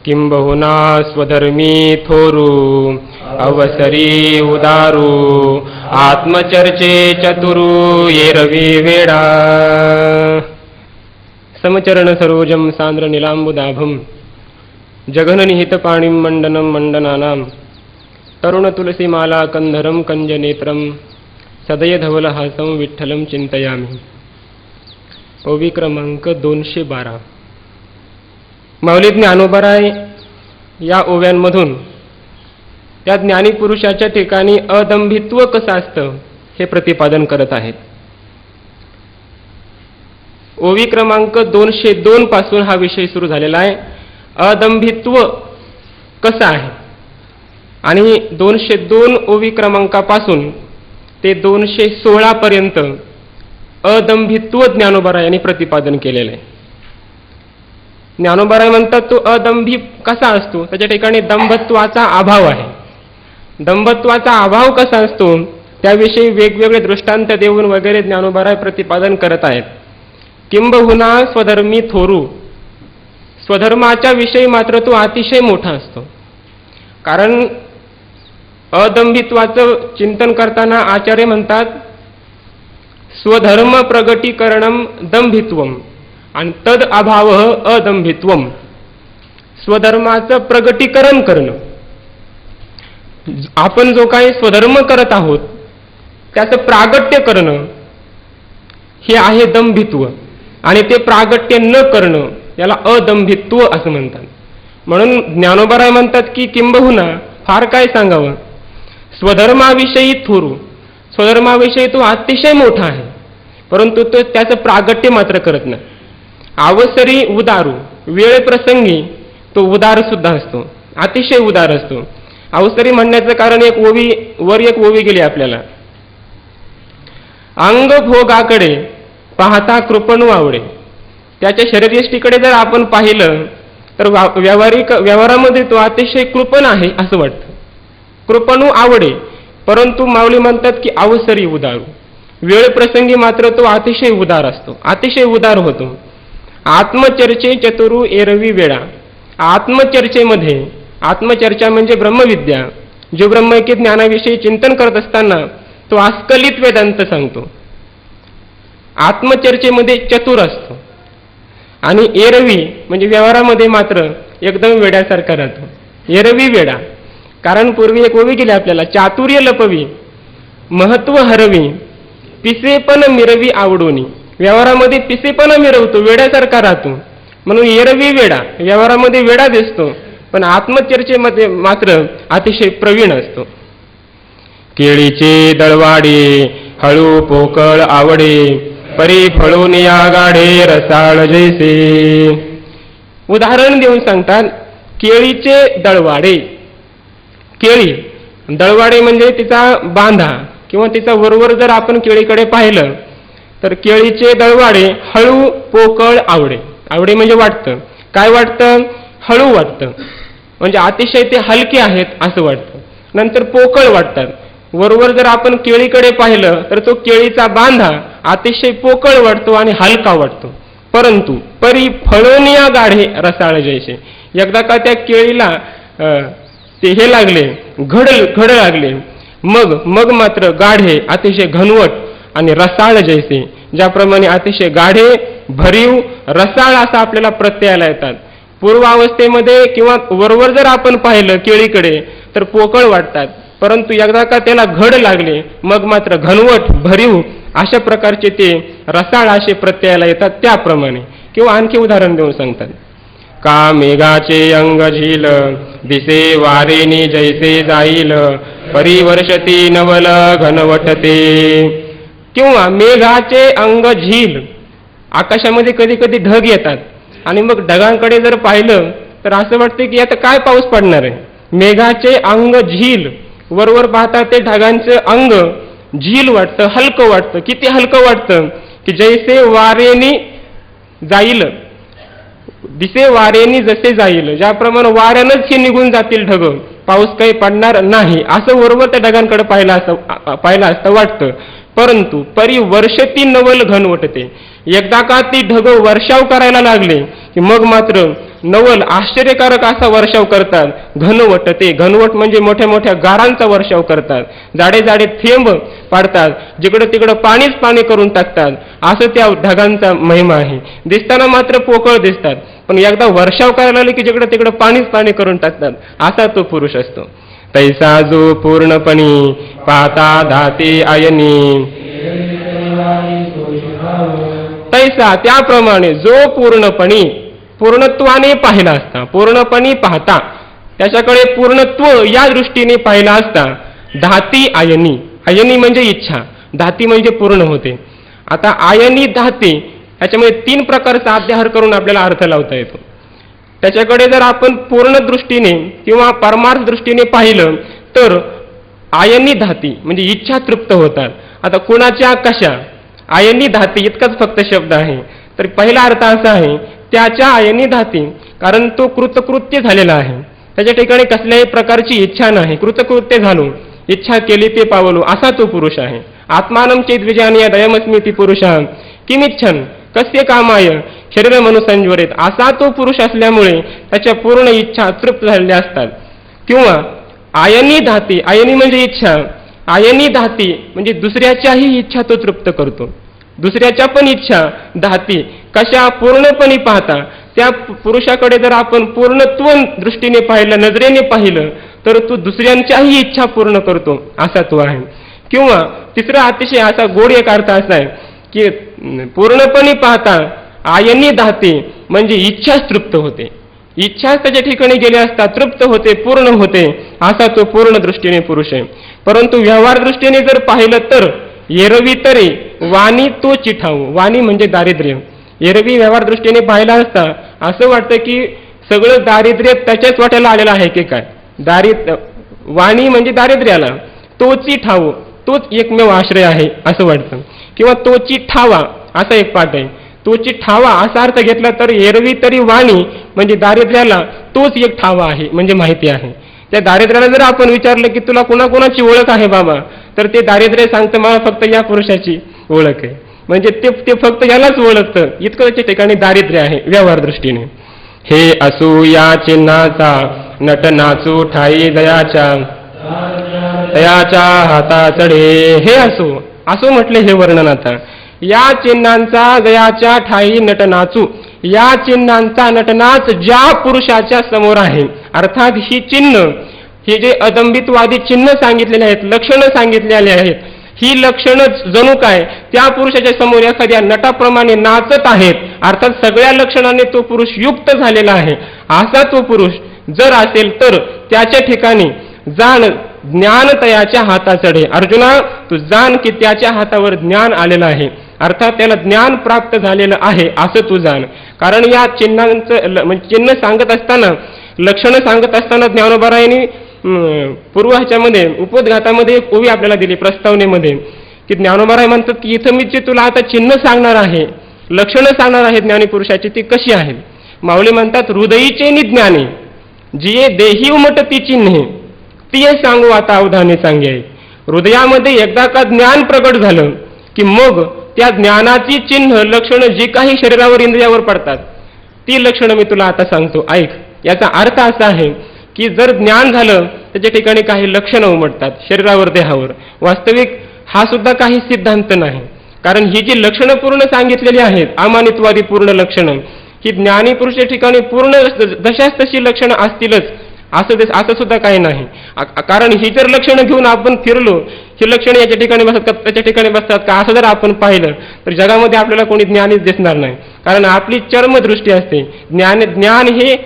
किंबहुना स्वधर्मी थोरू अवसरी उदारू आत्मचर्चे चतुरू येरवी वेडा समचरण सरोजम सांद्र नीलांबुदाभम जघननिहित पाणिं मंडनं मंडनानां तरुण तुलसीमाला कंधरम कंजनेत्रम सदय धवलहासं विठ्ठलं चिंतयामि. ओवी क्रमांक 212. माऊली ज्ञानोबराय या ओव्यांमधून त्या ज्ञानी पुरुषाच्या ठिकाणी अदंभित्व कसं असतं हे प्रतिपादन करत आहेत. ओवी क्रमांक 202 पासून हा विषय सुरू झालेला आहे. अदंभित्व कसं आहे आणि 202 ओवी क्रमांकापासून ते 216 पर्यंत अदंभित्व ज्ञानोबराय यांनी प्रतिपादन केलेलं आहे. ज्ञानोबराय म्हणतात तो अदंभी कसा असतो, त्याच्या ठिकाणी दंभत्वाचा अभाव आहे. दंभत्वाचा अभाव कसा असतो त्याविषयी वेगवेगळे दृष्टांत देऊन वगैरे ज्ञानोबराय प्रतिपादन करत आहेत. किंबहुना स्वधर्मी थोरू, स्वधर्माच्या विषयी मात्र तो अतिशय मोठा असतो. कारण अदंभित्वाचं चिंतन करताना आचार्य म्हणतात स्वधर्म प्रगटीकरणम दंभित्वम आणि तद अभाव अदंभित्वम. स्वधर्माचं प्रगटीकरण करणं, आपण जो काही स्वधर्म करत आहोत त्याचं प्रागट्य करणं हे आहे दंभित्व आणि ते प्रागट्य न करणं याला अदंभित्व असं म्हणतात. म्हणून ज्ञानोबराय म्हणतात की किंबहुना फार काय सांगावं, स्वधर्माविषयी थोरू, स्वधर्माविषयी तो अतिशय मोठा आहे परंतु तो त्याचं प्रागट्य मात्र करत नाही. अवसरी उदारू, वेळ प्रसंगी तो उदार सुद्धा असतो, अतिशय उदार असतो. अवसरी म्हणण्याचं कारण एक ओवी गेली आपल्याला. अंग भोगाकडे पाहता कृपणू आवडे. त्याच्या शरीरयष्टीकडे जर आपण पाहिलं तर व्यवहारामध्ये तो अतिशय कृपण आहे असं वाटतं. कृपणू आवडे परंतु माऊली म्हणतात की अवसरी उदारू, वेळ प्रसंगी मात्र तो अतिशय उदार असतो, अतिशय उदार होतो. आत्मचर्चे चतुरू एरवी वेळा. आत्मचर्चेमध्ये, आत्मचर्चा म्हणजे ब्रह्मविद्या, जो ब्रह्मैक्य ज्ञानाविषयी चिंतन करत असताना तो आस्कलित वेदांत सांगतो. आत्मचर्चेमध्ये चतुर असतो आणि एरवी म्हणजे व्यवहारामध्ये मात्र एकदम वेड्यासारखा राहतो. एरवी वेडा, कारण पूर्वी एक ओवी गेली आपल्याला, चातुर्य लपवी महत्व हरवी पिसेपण मिरवी आवडोनी. व्यवहारामध्ये पिसेपणा मिरवतो, वेड्यासारखा राहतो म्हणून एरवी वेडा, व्यवहारामध्ये वेडा दिसतो पण आत्मचर्चेमध्ये मात्र अतिशय प्रवीण असतो. केळीचे दळवाडे हळू पोकळ आवडे परी फळून या गाढे रसाळ जैसे. उदाहरण देऊन सांगतात केळीचे दळवाडे. केळी दळवाडे म्हणजे तिचा बांधा किंवा तिचा वरवर जर आपण केळीकडे पाहिलं तर केळीचे दळवाडे हळू पोकळ आवडे. आवडे म्हणजे वाटतं, काय वाटतं, हळू वाटतं म्हणजे अतिशय ते हलके आहेत असं वाटतं. नंतर पोकळ वाटतात. वरवर जर आपण केळीकडे पाहिलं तर तो केळीचा बांधा अतिशय पोकळ वाटतो आणि हलका वाटतो. परंतु परी फळोनिया गाढे रसाळ जैसे. एकदा का त्या केळीला ते हे लागले, घड लागले, मग मात्र गाढे अतिशय घनवट आणि रसाळ जैसे, ज्याप्रमाणे अतिशय गाढे भरीव रसाळ असा आपल्याला प्रत्ययाला येतात. पूर्वावस्थेमध्ये किंवा वरवर जर आपण पाहिलं केळीकडे तर पोकळ वाटतात परंतु एकदा का त्याला घड लागले मग मात्र घनवट भरीव अशा प्रकारचे ते रसाळ असे प्रत्ययाला येतात. त्याप्रमाणे किंवा आणखी उदाहरण देऊन सांगतात का मेघाचे अंग झील दिसे वारेनी जैसे जाईल परिवर्षती नवल घनवटते. किंवा मेघाचे अंग झील, आकाशामध्ये कधी कधी ढग येतात आणि मग ढगांकडे जर पाहिलं तर असं वाटतं की आता काय पाऊस पडणार आहे. मेघाचे अंग झील, वरवर पाहता ते ढगांचे अंग झील वाटतं, हलकं वाटतं. किती हलकं वाटतं की जैसे वारेनी जाईल, दिसे वारेनी जसे जाईल, ज्याप्रमाणे वाऱ्यानंच हे निघून जातील ढग, पाऊस काही पडणार नाही असं वरवर त्या ढगांकडे पाहिलं असतं वाटतं. परंतु परिवर्षती नवल घनवटते. एकदा का ती ढग वर्षाव करायला लागले की मग मात्र नवल आश्चर्यकारक असा वर्षाव करतात. घनवट घनवट म्हणजे मोठ्या मोठ्या गारांचा वर्षाव करतात. जाडे जाडे थेंब पाडतात. जिकडं तिकडं पाणीच पाणी करून टाकतात. असं त्या ढगांचा महिमा आहे. दिसताना मात्र पोकळ दिसतात, पण एकदा वर्षाव करायला लागले की जिकडं तिकडं पाणीच पाणी करून टाकतात. असा तो पुरुष असतो. तैसा जो पूर्णपणी पाहता धाती आयनी, तैसा त्याप्रमाणे जो पूर्णपणे पूर्णत्वाने पाहिला असता, पूर्णपणे पाहता त्याच्याकडे पूर्णत्व या दृष्टीने पाहिला असता, धाती आयनी, आयनी म्हणजे इच्छा, धाती म्हणजे पूर्ण होते. आता आयनी धाती याच्यामध्ये 3 प्रकारचा अध्याहार करून आपल्याला अर्थ लावता येतो. त्याच्याकडे जर आपण पूर्ण दृष्टीने किंवा परमार्थ दृष्टीने पाहिलं तर आयनी धाती म्हणजे इच्छा तृप्त होतात. आता कुणाच्या कशा आयनी धाती इतकाच फक्त शब्द आहे, तर पहिला अर्थ असा आहे त्याच्या आयनी धाती, कारण तो कृतकृत्य झालेला आहे. त्याच्या ठिकाणी कसल्याही प्रकारची इच्छा नाही, कृतकृत्य झालो, इच्छा केली ते पावलो, असा तो पुरुष आहे. आत्मानं चेद्विजानीय दयमस्मिती पुरुषा किमिच्छन कस्य कामाय शरीर मनुसंज्वरित, असा तो पुरुष असल्यामुळे त्याच्या पूर्ण इच्छा तृप्त झालेल्या असतात. किंवा आयनी धाती, आयनी म्हणजे इच्छा, आयनी धाती म्हणजे दुसऱ्याच्याही इच्छा तो तृप्त करतो. दुसऱ्याच्या पण इच्छा धाती कशा पूर्णपणे पाहता, त्या पुरुषाकडे जर आपण पूर्णत्व दृष्टीने पाहिलं, नजरेने पाहिलं, तर तो दुसऱ्यांच्याही इच्छा पूर्ण करतो, असा तो आहे. किंवा तिसरा अतिशय असा गोड एक अर्थ असा आहे की पूर्णपणे पाहता आयनी धाती म्हणजे इच्छाच तृप्त होते, इच्छा त्याच्या ठिकाणी गेले असता तृप्त होते, पूर्ण होते, असा तो पूर्ण दृष्टीने पुरुष आहे. परंतु व्यवहार दृष्टीने जर पाहिलं तर एरवी तरी वाणी तो चिठाऊ, वाणी म्हणजे दारिद्र्य. एरवी व्यवहार दृष्टीने पाहिला असता असं वाटतं की सगळं दारिद्र्य त्याच्याच वाट्याला आलेलं आहे की काय. वाणी म्हणजे दारिद्र्याला, तोची ठाऊ, तोच एकमेव आश्रय आहे असं वाटतं. किंवा तोची ठावा असा एक पाठ आहे. तोची ठावा असा अर्थ घेतला तर एरवी तरी वाणी म्हणजे दारिद्र्याला तोच एक ठावा आहे म्हणजे माहिती आहे. त्या दारिद्र्याला जर आपण विचारलं की तुला कोणाकोणाची ओळख आहे बाबा, तर ते दारिद्र्य सांगतं मला फक्त या पुरुषाची ओळख आहे, म्हणजे ते फक्त यालाच ओळखतं, इतकं त्याच्या ठिकाणी दारिद्र्य आहे व्यवहार दृष्टीने. हे असू या चिन्हाचा नट नाचू ठाई दयाच्या, दयाच्या हाता चढे. हे असो, असो म्हटले हे वर्णन. आता या चिन्हांचा दयाच्या ठाई नट नाचू, या चिन्हांचा नटनाच ज्या पुरुषाच्या समोर आहे, अर्थात ही चिन्ह, हे जे अदंबितवादी चिन्ह सांगितलेले आहेत, लक्षणं सांगितलेली आहेत, ही लक्षणच जणू काय त्या पुरुषाच्या समोर एखाद्या नटाप्रमाणे नाचत आहेत. अर्थात सगळ्या लक्षणाने तो पुरुष युक्त झालेला आहे. असा तो पुरुष जर असेल तर त्याच्या ठिकाणी जाण ज्ञानतयाच्या हाताचढे. अर्जुना, तू जाण की त्याच्या हातावर ज्ञान आलेलं आहे, अर्थात त्याला ज्ञान प्राप्त झालेलं आहे असं तू जाण. कारण या चिन्हांचं म्हणजे चिन्ह सांगत असताना, लक्षणं सांगत असताना ज्ञानोबारायांनी पूर्व ह्याच्यामध्ये उपोद्घातामध्ये एक ओवी आपल्याला दिली प्रस्तावनेमध्ये, की ज्ञानोबाराय म्हणतात की इथं मी जे तुला आता चिन्ह सांगणार आहे, लक्षणं सांगणार आहे ज्ञानी पुरुषाची, ती कशी आहेत. माऊली म्हणतात हृदयीचे निज्ञाने जिये देही उमटती चिन्हे, ती हे सांगू आता अवधाने सांगे. हृदयामध्ये एकदा का ज्ञान प्रगट झालं की मग त्या ज्ञानाची चिन्ह लक्षणं जी काही शरीरावर इंद्रियावर पडतात ती लक्षणं मी तुला आता सांगतो, ऐक. याचा अर्थ असा आहे की जर ज्ञान झालं त्याच्या ठिकाणी काही लक्षणं उमटतात शरीरावर, देहावर. वास्तविक हा सुद्धा काही सिद्धांत नाही, कारण ही जी लक्षणं पूर्ण सांगितलेली आहेत, अमानित्वादी पूर्ण लक्षणं, ही ज्ञानी पुरुषाच्या ठिकाणी पूर्ण जशाच तशी लक्षणं असतीलच असं सुद्धा काही नाही. कारण ही जर लक्षणं घेऊन आपण फिरलो, ही लक्षणं याच्या ठिकाणी बसतात का त्याच्या ठिकाणी बसतात का असं जर आपण पाहिलं तर जगामध्ये आपल्याला कोणी ज्ञानीच दिसणार नाही. कारण आपली चर्मदृष्टी असते. ज्ञान हे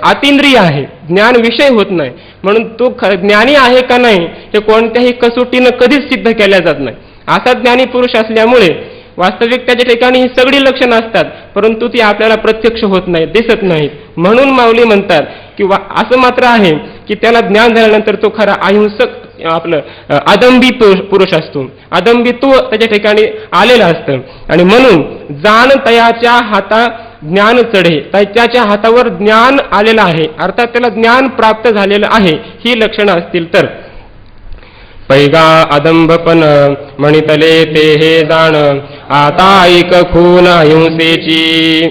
अतिंद्रिय आहे, ज्ञान विषय होत नाही. म्हणून तो ज्ञानी आहे का नाही हे कोणत्याही कसोटीनं कधीच सिद्ध केल्या जात नाही. असा ज्ञानी पुरुष असल्यामुळे वास्तविक त्याच्या ठिकाणी ही सगळी लक्षणं असतात, परंतु ती आपल्याला प्रत्यक्ष होत नाहीत, दिसत नाहीत. म्हणून माऊली म्हणतात किंवा असं मात्र आहे की त्याला ज्ञान झाल्यानंतर तो खरा अहिंसक आपलं अदंबी पुरुष असतो, अदंबित्व त्याच्या ठिकाणी आलेलं असतं. आणि म्हणून जाण तयाच्या हाता ज्ञान चढे, त्याच्या हातावर ज्ञान आलेलं आहे, अर्थात त्याला ज्ञान प्राप्त झालेलं आहे, ही लक्षणं असतील तर. पैगा अदंभपन म्हणितले ते हे जाण, आता ऐक खून अहिंसेची.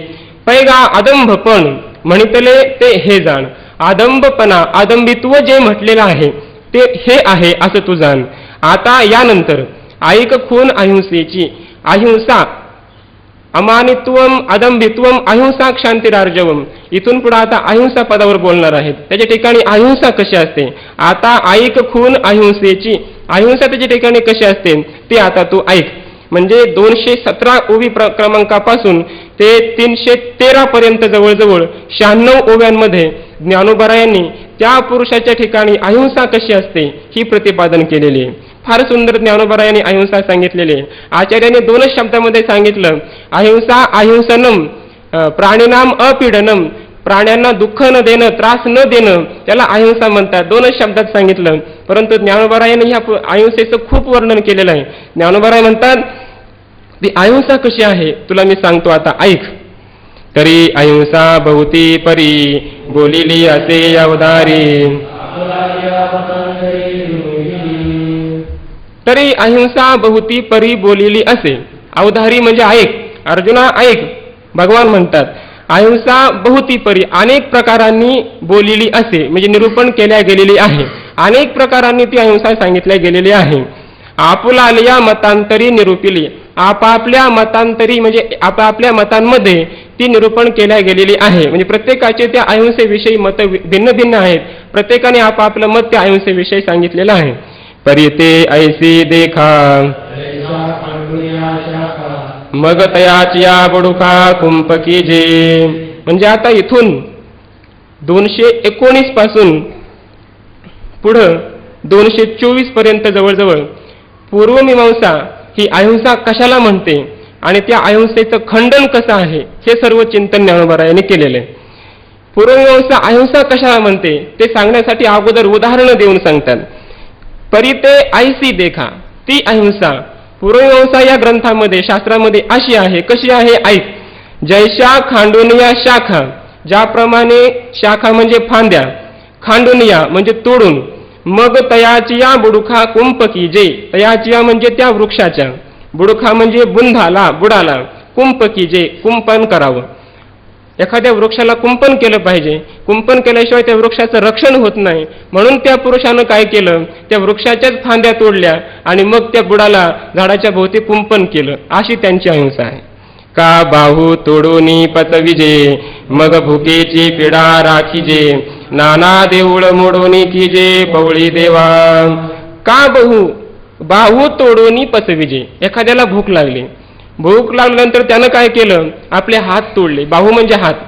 पैगा अदंभपण, म्हणितले ते हे जाण. आदंबपणा आदंबित्व जे म्हटलेलं आहे ते हे आहे असं तू जाण. आता यानंतर ऐक खून अहिंसेची. अहिंसा अमानित्वम अदंबित्वम अहिंसा क्षांतिरार्जवम. इथून पुढे आता अहिंसा पदावर बोलणार आहेत. त्याच्या ठिकाणी अहिंसा कशी असते. आता ऐक खून अहिंसेची. अहिंसा त्याच्या ठिकाणी कशी असते ते आता तू ऐक. म्हणजे 217 ओवी क्रमांकापासून ते 313 पर्यंत जवळजवळ 96 ओव्यांमध्ये ज्ञानोबरायांनी त्या पुरुषाच्या ठिकाणी अहिंसा कशी असते ही प्रतिपादन केलेली आहे. फार सुंदर ज्ञानोबरायांनी अहिंसा सांगितलेले. आचार्याने 2 शब्दामध्ये सांगितलं, अहिंसा अहिंसनम प्राणीनाम अपीडनम. प्राण्यांना दुःख न देणं, त्रास न देणं त्याला अहिंसा म्हणतात. 2 शब्दात सांगितलं. परंतु ज्ञानोबरायांनी ह्या अहिंसेचं खूप वर्णन केलेलं आहे. ज्ञानोबराय म्हणतात ती अहिंसा कशी आहे तुला मी सांगतो, आता ऐक. तरी अहिंसा बहुती परी बोलिली असे अवधारी. तरी अहिंसा बहुती परी बोलिली असे. अवधारी म्हणजे ऐक, अर्जुना ऐक. भगवान म्हणतात अहिंसा बहुती परी अनेक प्रकारांनी बोलिली असे, म्हणजे निरूपण केल्या गेलेली आहे. अनेक प्रकारांनी ती अहिंसा सांगितल्या गेलेली आहे. आपुलालया मतांतरी निरूपिली. आपापल्या मतांतरी म्हणजे आपापल्या मतांमध्ये ती निरूपण केल्या गेलेली आहे. म्हणजे प्रत्येकाचे त्या अहिंसेविषयी मत भिन्न भिन्न आहेत. प्रत्येकाने आपापलं मत त्या अहिंसेविषयी सांगितलेलं आहे. परिते ऐसी देखा मग तयाचिया बडुका कुंपकी जे. म्हणजे आता इथून 219 पासून पुढं 224 पर्यंत जवळजवळ पूर्वमीमांसा ही अहिंसा कशाला म्हणते आणि त्या अहिंसेचं खंडन कसं आहे हे सर्व चिंतन ज्ञानोबरायांनी केलेलं आहे. पूर्वमीमांसा अहिंसा कशाला म्हणते ते सांगण्यासाठी अगोदर उदाहरणं देऊन सांगतात. परिते ऐसी देखा. ती अहिंसा पूर्वमीमांसा या ग्रंथामध्ये शास्त्रामध्ये अशी आहे. कशी आहे ऐक. जैशा खांडोनिया शाखा. ज्याप्रमाणे शाखा म्हणजे फांद्या, खांडोनिया म्हणजे तोडून, मग तयाचिया बुडुखा कुंपकी जे. तयाचिया म्हणजे त्या वृक्षाच्या, बुडुखा म्हणजे बुंधाला बुडाला, कुंपकी जे कुंपण करावं. एखाद्या वृक्षाला कुंपण केलं पाहिजे. कुंपण केल्याशिवाय त्या वृक्षाचं रक्षण होत नाही. म्हणून त्या पुरुषानं काय केलं, त्या वृक्षाच्याच फांद्या तोडल्या आणि मग त्या बुडाला झाडाच्या भोवती कुंपण केलं. अशी त्यांची अहिंसा आहे. का बाहू तोडोनी पचविजे मग भुकेची पिडा राखीजे. नाना देऊळ मोडोनी कीजे पवळी देवा. का बाहू तोडोनी पचविजे. एखाद्याला भूक लागली. भूक लागल्यानंतर त्यानं काय केलं, आपले हात तोडले. बाहू म्हणजे हात.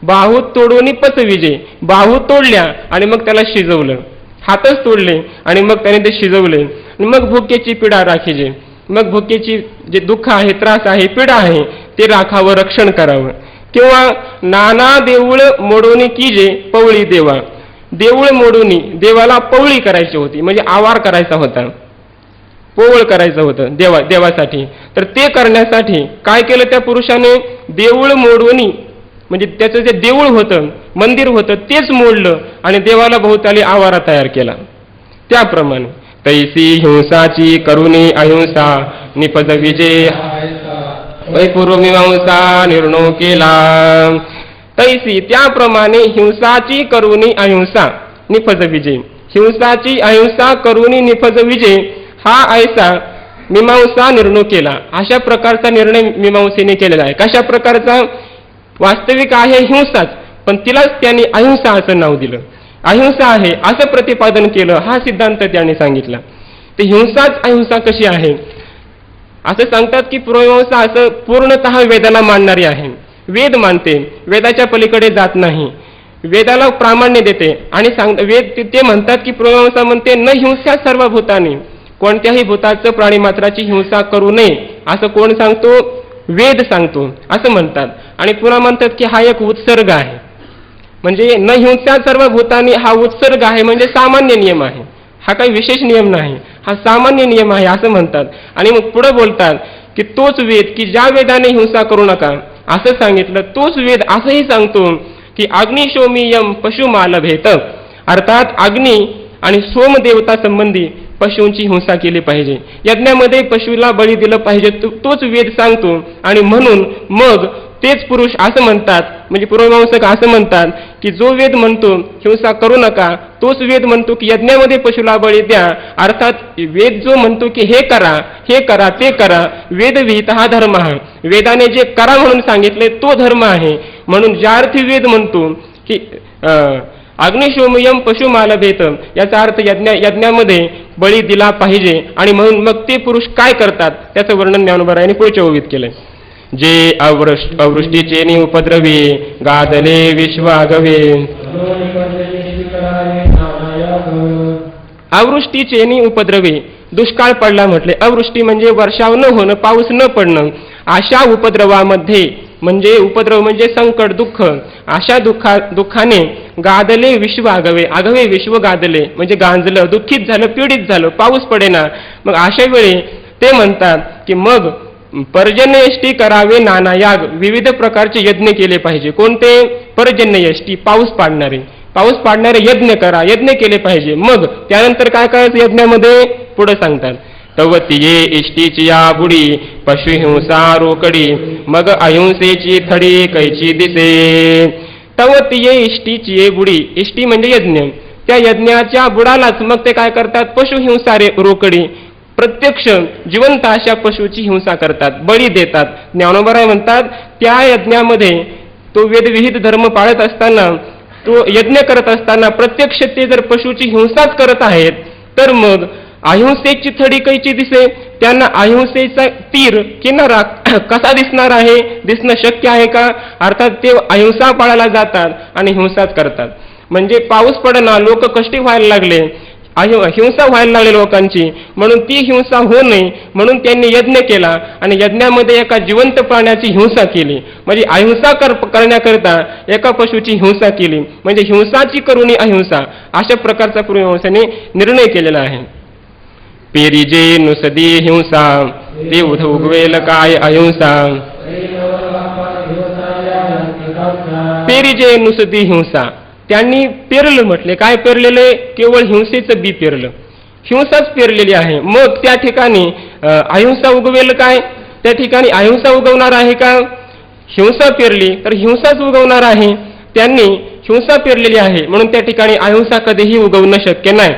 बाहू तोडून पचविजे. बाहू तोडल्या आणि मग त्याला शिजवलं. हातच तोडले आणि मग त्याने ते शिजवले. मग भुकेची पिडा राखीजे. मग भुकेची जे दुःख आहे, त्रास आहे, पीडा आहे ते राखावं, रक्षण करावं. किंवा नाना देऊळ मोडोनी कीजे पवळी देवा. देऊळ मोडोनी देवाला पवळी करायची होती, म्हणजे आवार करायचा होता, पोवळ करायचं होतं देवासाठी. तर ते करण्यासाठी काय केलं त्या पुरुषाने, देऊळ मोडवणी म्हणजे त्याचं जे देऊळ होतं, मंदिर होतं तेच मोडलं आणि देवाला भोवताली आवारा तयार केला. त्याप्रमाणे तैसी हिंसाची करुणी अहिंसा निपज विजे पूर्वमीमांसा निर्णय केला. तैसी त्याप्रमाणे हिंसाची करुणी अहिंसा निपज विजे. हिंसाची अहिंसा करुणी निपज विजे हा ऐसा मीमांसा निर्णय केला. अशा प्रकारचा निर्णय मीमांसेने केलेला आहे. कशा प्रकारचा, वास्तविक आहे हिंसाच, पण तिलाच त्यांनी अहिंसा असं नाव दिलं. अहिंसा आहे असं प्रतिपादन केलं. हा सिद्धांत त्यांनी सांगितला. ते हिंसाच अहिंसा कशी आहे असं सांगतात की पूर्वमीमांसा असं पूर्णतः वेदाला मानणारी आहे. वेद मानते, वेदाच्या पलीकडे जात नाही, वेदाला प्रामाण्य देते आणि वेद ते म्हणतात की पूर्वमीमांसा म्हणते न हिंसा सर्व भूतानी. कोणत्याही भूताचं प्राणीमात्राची हिंसा करू नये असं कोण सांगतो, वेद सांगतो असं म्हणतात. आणि पुन्हा म्हणतात की हा एक उत्सर्ग आहे, म्हणजे न हिंसा सर्व भूतानी हा उत्सर्ग आहे, म्हणजे सामान्य नियम आहे, हा काही विशेष नियम नाही, हा सामान्य नियम आहे असं म्हणतात. आणि मग पुढे बोलतात की तोच वेद की ज्या वेदाने हिंसा करू नका असं सांगितलं, तोच वेद असंही सांगतो की अग्निशोमियम पशुमालभेत. अर्थात अग्नी आणि सोमदेवता संबंधी पशूंची हिंसा केली पाहिजे, यज्ञामध्ये पशूला बळी दिलं पाहिजे, तोच वेद सांगतो. आणि म्हणून मग तेच पुरुष असं म्हणतात, म्हणजे पूर्वमीमांसक असं म्हणतात की जो वेद म्हणतो हिंसा करू नका, तोच वेद म्हणतो की यज्ञामध्ये पशुला बळी द्या. अर्थात वेद जो म्हणतो की हे करा, हे करा, ते करा, वेदविहित हा धर्म आहे. वेदाने जे करा म्हणून सांगितले तो धर्म आहे. म्हणून ज्या अर्थी वेद म्हणतो की अग्निशोमयम पशुमालभेत, याचा अर्थ यज्ञामध्ये बळी दिला पाहिजे. आणि म्हणून मग ते पुरुष काय करतात त्याचं वर्णन ज्ञानोबरायांनी पुढच्या ओवीत केलंय. जे अवृष्टीचे उपद्रवी गादले विश्वागवे. अवृष्टीचे उपद्रवी, दुष्काळ पडला म्हटले. अवृष्टी म्हणजे वर्षाव न होणं, पाऊस न पडणं. अशा उपद्रवामध्ये, म्हणजे उपद्रव म्हणजे संकट, दुःख, अशा दुःखाने गादले विश्व आगवे, आगवे विश्व गादले म्हणजे गांजलं, दुःखित झालं, पीडित झालं, पाऊस पडेना. मग अशा वेळी ते म्हणतात की मग पर्जन्यष्टी करावे नाना याग, विविध प्रकारचे यज्ञ केले पाहिजे. कोणते? पर्जन्यष्टी, पाऊस पाडणारे यज्ञ करा, यज्ञ केले पाहिजे. मग त्यानंतर काय करायचं यज्ञामध्ये पुढे सांगतात, तवतिये इष्टीची या बुडी पशुहिंसा रोकडी, मग अहिंसेची थडी कैची दिसे. तवतिये इष्टीची ये बुडी, इष्टी म्हणजे यज्ञ, त्या यज्ञाच्या बुडालाच मग ते काय करतात, पशुहिंसा रोकडी, प्रत्यक्ष जिवंत अशा पशुची हिंसा करतात, बळी देतात. ज्ञानोबराय म्हणतात त्या यज्ञामध्ये तो वेदविहित धर्म पाळत असताना, तो यज्ञ करत असताना प्रत्यक्ष ते जर पशुची हिंसाच करत आहेत, तर मग अहिंसेची थडी कैची दिसे, त्यांना अहिंसेचा तीर किनारा कसा दिसणार आहे, दिसणं शक्य आहे का? अर्थात ते अहिंसा पाळायला जातात आणि हिंसाच करतात. म्हणजे पाऊस पडना, लोक कष्टी व्हायला लागले, हिंसा व्हायला लागली लोकांची, म्हणून ती हिंसा होऊ नये म्हणून त्यांनी यज्ञ केला आणि यज्ञामध्ये एका जिवंत प्राण्याची हिंसा केली. म्हणजे अहिंसा करण्याकरिता एका पशुची हिंसा केली, म्हणजे हिंसाची करुणी अहिंसा, अशा प्रकारचा पूर्वमीमांसेने निर्णय केलेला आहे. पेरीजे नुसदी हिंसा, ते उगवेल काय अहिंसा. पेरीजे नुसदी हिंसा, त्यांनी पेरलं म्हटले. काय पेरलेले? केवळ हिंसेचं बी पेरलं, हिंसाच पेरलेली आहे. मग त्या ठिकाणी अहिंसा उगवेल काय? त्या ठिकाणी अहिंसा उगवणार आहे का? हिंसा पेरली तर हिंसाच उगवणार आहे. त्यांनी हिंसा पेरलेली आहे म्हणून त्या ठिकाणी अहिंसा कधीही उगवणं शक्य नाही.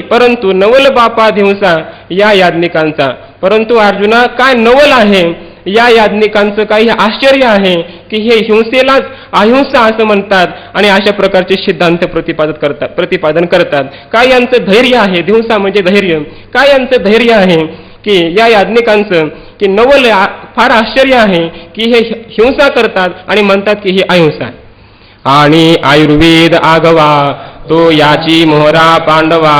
परंतु नवल बापाद हिंसा या याज्ञिकांचा, परंतु अर्जुना काय नवल आहे या याज्ञिकांचं, काही आश्चर्य आहे की हे हिंसेलाच अहिंसा असं म्हणतात आणि अशा प्रकारचे सिद्धांत प्रतिपादन करतात. काय यांचं धैर्य आहे, हिंसा म्हणजे धैर्य, काय यांचं धैर्य आहे की या याज्ञिकांचं, की नवल फार आश्चर्य आहे की हे हिंसा करतात आणि म्हणतात की हे अहिंसा. आणि आयुर्वेद आगवा तो याची मोहरा पांडवा,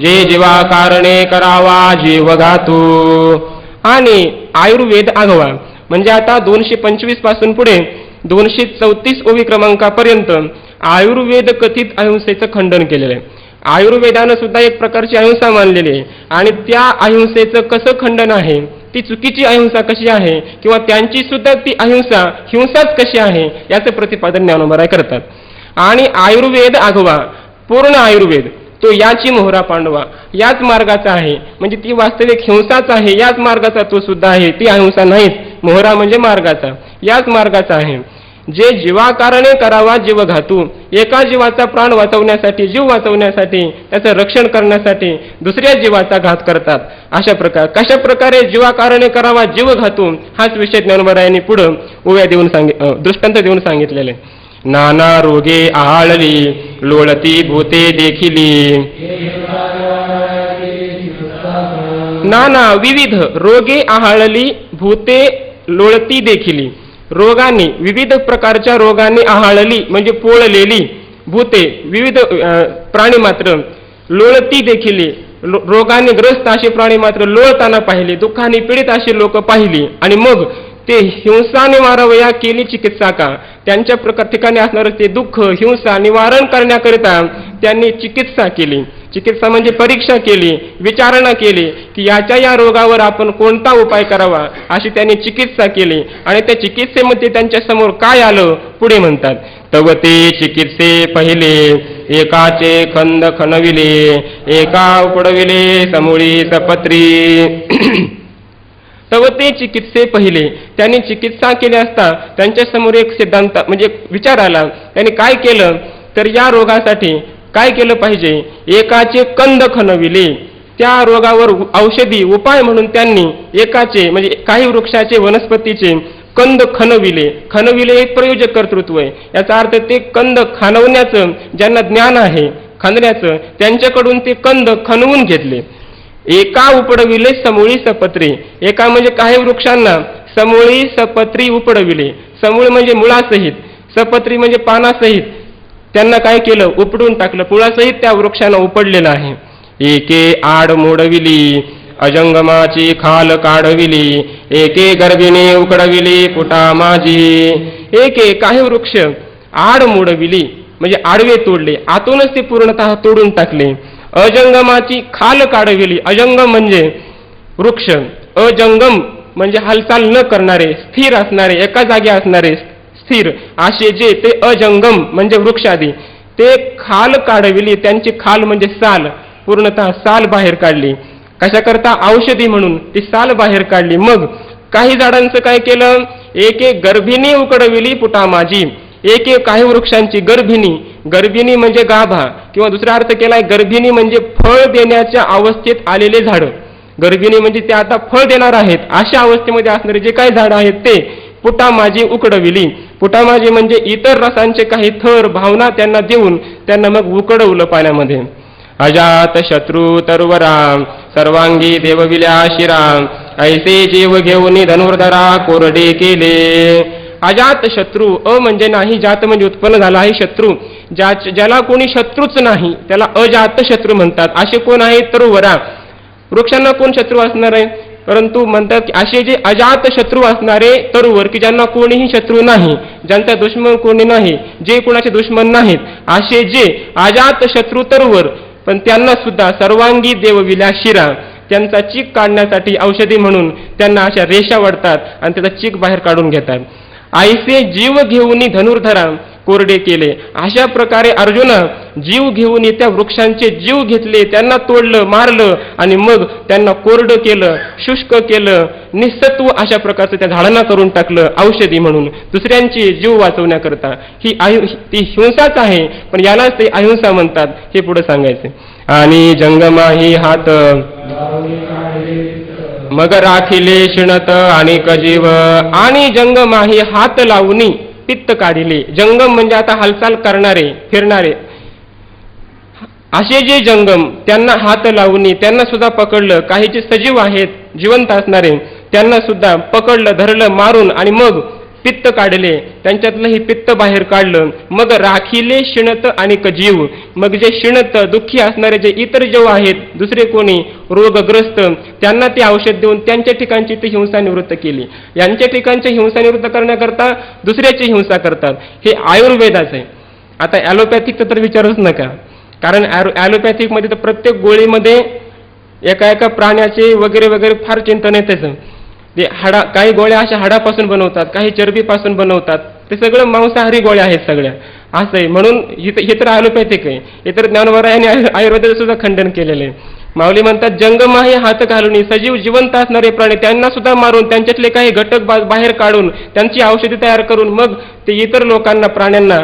जे जीवा कारणे करावा जीव घातू. आणि आयुर्वेद आगवा म्हणजे आता 225 पासून पुढे 234 ओवी क्रमांकापर्यंत आयुर्वेद कथित अहिंसेचं खंडन केलेलं आहे. आयुर्वेदानं सुद्धा एक प्रकारची अहिंसा मानलेली आहे आणि त्या अहिंसेचं कसं खंडन आहे, ती चुकीची अहिंसा कशी आहे किंवा त्यांची सुद्धा ती अहिंसा हिंसाच कशी आहे याचं प्रतिपादन ज्ञानोबराय करतात. आणि आयुर्वेद आगवा, पूर्ण आयुर्वेद तो याची मोहरा पांडवा, याच मार्गाचा आहे, म्हणजे ती वास्तविक हिंसाच आहे, याच मार्गाचा तो सुद्धा आहे, ती अहिंसा नाहीच. मोहरा म्हणजे मार्गाचा, याच मार्गाचा आहे. जे जीवाकारणे करावा जीव घातू, एका जीवाचा प्राण वाचवण्यासाठी, जीव वाचवण्यासाठी, त्याचं रक्षण करण्यासाठी दुसऱ्या जीवाचा घात करतात. कशा प्रकारे जीवाकारणे करावा जीव घातू, हाच विषय ज्ञानोबरायांनी पुढं ओव्या देऊन दृष्टांत देऊन सांगितलेले. नाना रोगे आळली लोळती भूते देखिली. नाना विविध रोगे आहाळली भूते लोळती देखिली. रोगांनी, विविध प्रकारच्या रोगांनी आहाळली म्हणजे पोळलेली, भूते विविध प्राणी मात्र, लोळती देखिली रोगाने ग्रस्त असे प्राणी मात्र लोळताना पाहिले, दुःखाने पीडित अशी लोक पाहिली. आणि मग ते हिंसा निवारवया केली चिकित्सा का, त्यांच्या ठिकाणी असणारं ते दुःख हिंसा निवारण करण्याकरिता त्यांनी चिकित्सा केली. चिकित्सा म्हणजे परीक्षा केली, विचारणा केली की याच्या या रोगावर आपण कोणता उपाय करावा, अशी त्यांनी चिकित्सा केली. आणि त्या चिकित्सेमध्ये त्यांच्या समोर काय आलं पुढे म्हणतात, तव ते चिकित्से पहिले एकाचे खंद खणविले, एका उपडविले समूळी सपत्री. तव ते चिकित्से पहिले. त्यांनी चिकित्सा केली असता त्यांच्यासमोर एक सिद्धांत म्हणजे विचार आला. त्यांनी काय केलं तर या रोगासाठी काय केलं पाहिजे, एकाचे कंद खणविले. त्या रोगावर औषधी उपाय म्हणून त्यांनी एकाचे म्हणजे काही वृक्षाचे वनस्पतीचे कंद खणविले. खणविले एक प्रयोजक कर्तृत्व आहे. याचा अर्थ ते कंद खणवण्याचं ज्यांना ज्ञान आहे खणण्याचं त्यांच्याकडून ते कंद खणवून घेतले. एका उपडविले समूळी सपत्री. एका म्हणजे काही वृक्षांना समूळी सपत्री उपडविले. समूळ म्हणजे मुळासहित, सपत्री म्हणजे पानासहित त्यांना काय केलं, उपडून टाकलं. मुळासहित त्या वृक्षांना उपडलेलं आहे. एके आड मोडविली अजंगमाची खाल काढविली. एके गर्भिणी उकडविली पुटा माझी. एके काही वृक्ष आड मोडविली म्हणजे आडवे तोडले, आतूनच ते पूर्णतः तोडून टाकले. अजंगमाची खाल काढविली. अजंगम म्हणजे वृक्ष, अजंगम म्हणजे हालचाल न करणारे, स्थिर असणारे, एका जागी असणारे स्थिर असे जे ते अजंगम म्हणजे वृक्ष आदी ते खाल काढविली. त्यांची खाल म्हणजे साल, पूर्णतः साल बाहेर काढली. कशाकरता, औषधी म्हणून ती साल बाहेर काढली. मग काही झाडांचं काय केलं, एक एक गर्भिणी उकडविली पुटा माझी. एक एक काही वृक्षांची गर्भिणी, गर्भिणी म्हणजे गाभा किंवा दुसरा अर्थ केलाय गर्भिणी म्हणजे फळ देण्याच्या अवस्थेत आलेले झाड. गर्भिणी म्हणजे ते आता फळ देणार आहेत अशा अवस्थेमध्ये असणारे जे काही झाड आहेत ते पुटा माझी उकडविली. पुटा माझी म्हणजे इतर रसांचे काही थर भावना त्यांना देऊन त्यांना मग उकडवलं पाण्यामध्ये. अजात शत्रू तरुवराम सर्वांगी देवविल्या शिराम. ऐसे जीव घेऊन धनुर्धरा कोरडे केले. अजात शत्रू, अ म्हणजे नाही, जात म्हणजे उत्पन्न झाला आहे शत्रू. ज्याला कोणी शत्रूच नाही त्याला अजात शत्रू म्हणतात. असे कोण आहे, तरुवरा. वृक्षांना कोण शत्रू असणार आहे, परंतु म्हणतात की असे जे अजात शत्रू असणारे तरुवर की ज्यांना कोणीही शत्रू नाही, ज्यांचा दुश्मन कोणी नाही, जे कोणाचे दुश्मन नाहीत, असे जे अजात शत्रू तरुवर पण त्यांना सुद्धा सर्वांगी देवविल्या शिरा. त्यांचा चीक काढण्यासाठी औषधी म्हणून त्यांना अशा रेषा वाढतात आणि त्याचा चीक बाहेर काढून घेतात. ऐसे जीव घेऊन धनुर्धरा कोरडे केले. अशा प्रकारे अर्जुना जीव घेऊन त्या वृक्षांचे जीव घेतले, त्यांना तोडलं, मारलं आणि मग त्यांना कोरडं केलं, शुष्क केलं, निसत्व अशा प्रकारचं त्या झाडांना करून टाकलं औषधी म्हणून दुसऱ्यांचे जीव वाचवण्याकरता. ती हिंसाच आहे, पण यालाच ते अहिंसा म्हणतात हे पुढे सांगायचे. आणि जंगमाही हात मग राखिले शिणत आणि कजीव. आणि जंगमाही हात लावणी पित्त काढिले. जंगम म्हणजे आता हालचाल करणारे, फिरणारे असे जे जंगम त्यांना हात लावणी त्यांना सुद्धा पकडलं. काही जे सजीव आहेत जिवंत असणारे त्यांना सुद्धा पकडलं, धरलं, मारून आणि मग पित्त काढले, त्यांच्यातलं हे पित्त बाहेर काढलं. मग राखिले शिणत आणि कजीव. मग जे शिणत दुःखी असणारे जे इतर जीव आहेत, दुसरे कोणी रोगग्रस्त, त्यांना ते औषध देऊन त्यांच्या ठिकाणची ती हिंसा निवृत्त केली. यांच्या ठिकाणची हिंसा निवृत्त करण्याकरता दुसऱ्याची हिंसा करतात. हे आयुर्वेदाच आहे. आता ॲलोपॅथिकचं तर विचारूच नका, कारण ॲलोपॅथिकमध्ये तर प्रत्येक गोळीमध्ये एका एका प्राण्याचे वगैरे वगैरे फार चिंतन आहे त्याचं. ते काही गोळ्या अशा हाडापासून बनवतात, काही चरबीपासून बनवतात, ते सगळं मांसाहारी गोळ्या आहेत सगळ्या, असं आहे. म्हणून हे तर ॲलोपॅथिक आहे. हे तर ज्ञानोबरायांनी आयुर्वेदाचं सुद्धा खंडन केलेलं आहे. माऊली म्हणतात जंगमाही हात घालून सजीव जिवंत असणारे प्राणी त्यांना सुद्धा मारून त्यांच्यातले काही घटक बाहेर काढून त्यांची औषधी तयार करून मग ते इतर लोकांना प्राण्यांना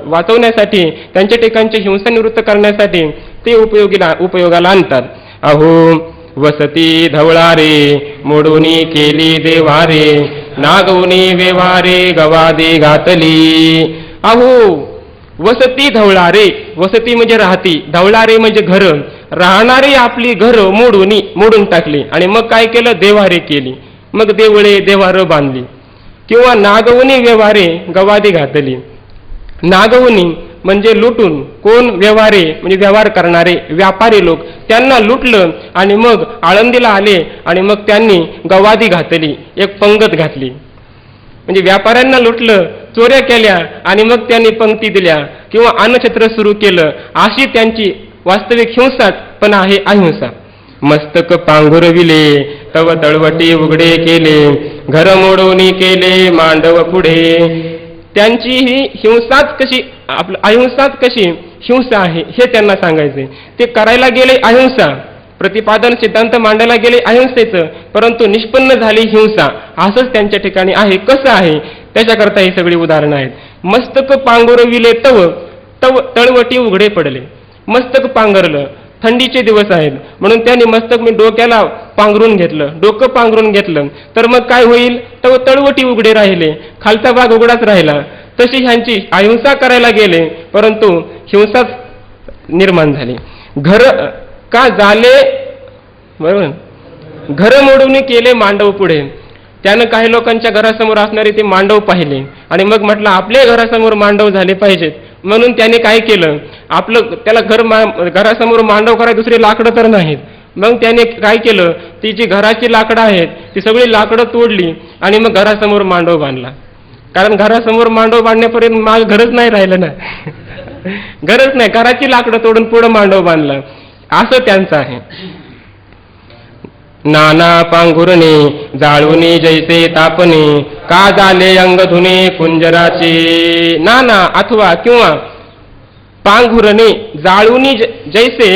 वाचवण्यासाठी त्यांच्या ठिकाणची हिंसा निवृत्त करण्यासाठी ते उपयोगाला आणतात. अहो वसती धवळारे मोडूनी केली देवारे. नागवणी व्यवहारे गवादी घातली. अहो वसती धवळारे. वसती म्हणजे राहती, धवळारे म्हणजे घर. राहणारी आपली घर मोडून टाकली आणि मग काय केलं, देवारे केली. मग देवळे देवारं बांधली. किंवा नागवणी व्यवहारे गवादी घातली. नागवणी म्हणजे लुटून, कोण, व्यवहारे म्हणजे व्यवहार करणारे व्यापारी लोक, त्यांना लुटलं आणि मग आळंदीला आले आणि मग त्यांनी गवादी घातली, एक पंगत घातली. म्हणजे व्यापाऱ्यांना लुटलं, चोऱ्या केल्या आणि मग त्यांनी पंक्ती दिल्या किंवा अन्नछत्र सुरू केलं. अशी त्यांची वास्तविक हिंसाच पण आहे अहिंसा. मस्तक पांघुरविले तव तळवटी उघडे केले. घर मोडवणी केले मांडव पुढे. त्यांची ही हिंसाच कशी, अहिंसाच कशी हिंसा आहे हे त्यांना सांगायचे. ते करायला गेले अहिंसा, प्रतिपादन सिद्धांत मांडायला गेले अहिंसेचं, परंतु निष्पन्न झाली हिंसा. असंच त्यांच्या ठिकाणी आहे. कसं आहे त्याच्याकरता ही सगळी उदाहरणं आहेत. मस्तक पांघरविले तव तव तळवटी उघडे पडले. मस्तक पांघरलं, थंडीचे दिवस आहेत म्हणून त्यांनी मस्तक मी डोक्याला पांघरून घेतलं, डोकं पांघरून घेतलं, तर मग काय होईल, तर तळवटी उघडे राहिले, खालचा भाग उघडाच राहिला. तशी ह्यांची अहिंसा करायला गेले परंतु हिंसाच निर्माण झाली. घर का झाले, बरोबर, घर मोडून केले मांडव पुढे. त्यानं काही लोकांच्या घरासमोर असणारे ते मांडव पाहिले आणि मग म्हटलं आपल्या घरासमोर मांडव झाले पाहिजेत, म्हणून त्याने काय केलं, आपलं त्याला घरासमोर मांडव करायला दुसरे लाकडं तर नाहीत. मग त्याने काय केलं, ती जी घराची लाकडं आहेत ती सगळी लाकडं तोडली आणि मग घरासमोर मांडव बांधला. कारण घरासमोर मांडव बांधण्यापर्यंत माझं घरच नाही राहिलं ना. गरज नाही, घराची लाकडं तोडून पुढं मांडव बांधला. असं त्यांचं आहे. नाना पांघुरणे जाळूनी जैसे तापणे, का झाले अंग धुणे कुंजराचे. नाना अथवा किंवा पांघुरणे जाळूनी जैसे,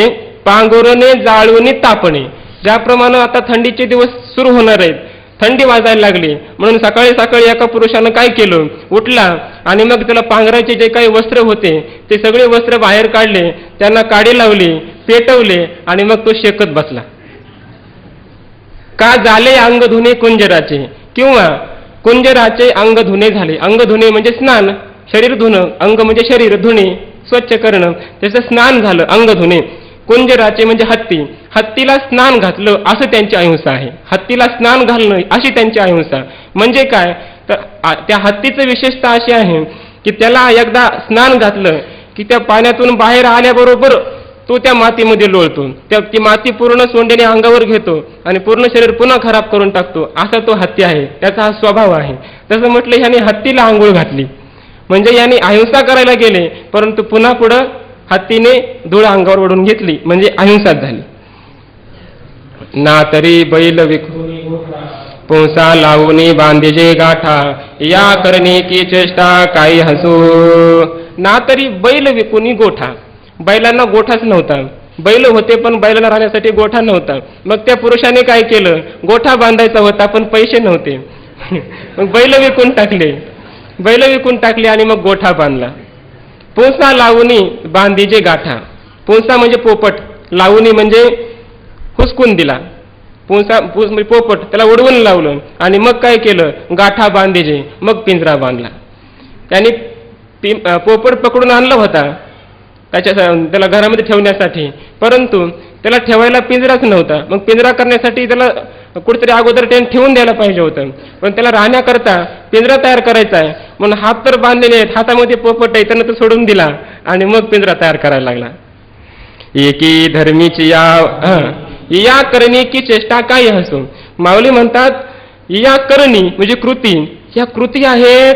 पांघुरणे जाळूनी तापणे. ज्याप्रमाणे आता थंडीचे दिवस सुरू होणार आहेत, थंडी वाजायला लागली म्हणून सकाळी सकाळी एका पुरुषानं काय केलं, उठला आणि मग त्याला पांघरायचे जे काही वस्त्र होते ते सगळे वस्त्र बाहेर काढले, त्यांना काडी लावली, पेटवले आणि मग तो शेकत बसला. का झाले अंग धुणे कुंजराचे, किंवा कुंजराचे अंग धुणे झाले. अंग धुणे म्हणजे स्नान, शरीर धुणं, अंग म्हणजे शरीर, धुणे स्वच्छ करणं, त्याचं स्नान झालं, अंग धुणे. कुंजराचे म्हणजे हत्ती, हत्तीला स्नान घातलं असं त्यांची अहिंसा आहे. हत्तीला स्नान घालणं अशी त्यांची अहिंसा. म्हणजे काय, तर त्या हत्तीचं विशेषता अशी आहे की त्याला एकदा स्नान घातलं की त्या पाण्यातून बाहेर आल्याबरोबर तो त्या मातीमध्ये लोळतो, ती माती पूर्ण सोंडेने अंगावर घेतो आणि पूर्ण शरीर पुन्हा खराब करून टाकतो. असा तो हत्ती आहे, त्याचा हा स्वभाव आहे. तसं म्हटलं ह्याने हत्तीला आंघोळ घातली म्हणजे याने अहिंसा करायला गेले परंतु पुन्हा पुढं हत्तीने धूळ अंगावर ओढून घेतली म्हणजे अहिंसाच झाली. ना तरी बैल विकून पुंसा लावून बांधेजे गाठा, या करणे की चेष्टा काही हसू. ना तरी बैल विकून गोठा, बैलांना गोठाच नव्हता, बैल होते पण बैलांना राहण्यासाठी गोठा नव्हता. मग त्या पुरुषाने काय केलं, गोठा बांधायचा होता पण पैसे नव्हते, मग बैल विकून टाकले, बैल विकून टाकले आणि मग गोठा बांधला. पुंसा लावणी बांधीजे गाठा, पुंसा म्हणजे पोपट, लावणी म्हणजे हुसकून दिला, पुंसा म्हणजे पोपट, त्याला उडवून लावलं आणि मग काय केलं, गाठा बांधीजे, मग पिंजरा बांधला. त्याने पोपट पकडून आणला होता त्याला घरामध्ये ठेवण्यासाठी, परंतु त्याला ठेवायला पिंजराच नव्हता. मग पिंजरा करण्यासाठी त्याला कुठेतरी अगोदर त्याने ठेवून द्यायला पाहिजे होतं, पण त्याला राहण्याकरता पिंजरा तयार करायचा आहे म्हणून हात तर बांधलेले आहेत, हातामध्ये पोपट आहे, त्यानं तो सोडून दिला आणि मग पिंजरा तयार करायला लागला. एकी धर्मीची या करणी की चेष्टा काय हसू. माऊली म्हणतात या करणी म्हणजे कृती, ह्या कृती आहेत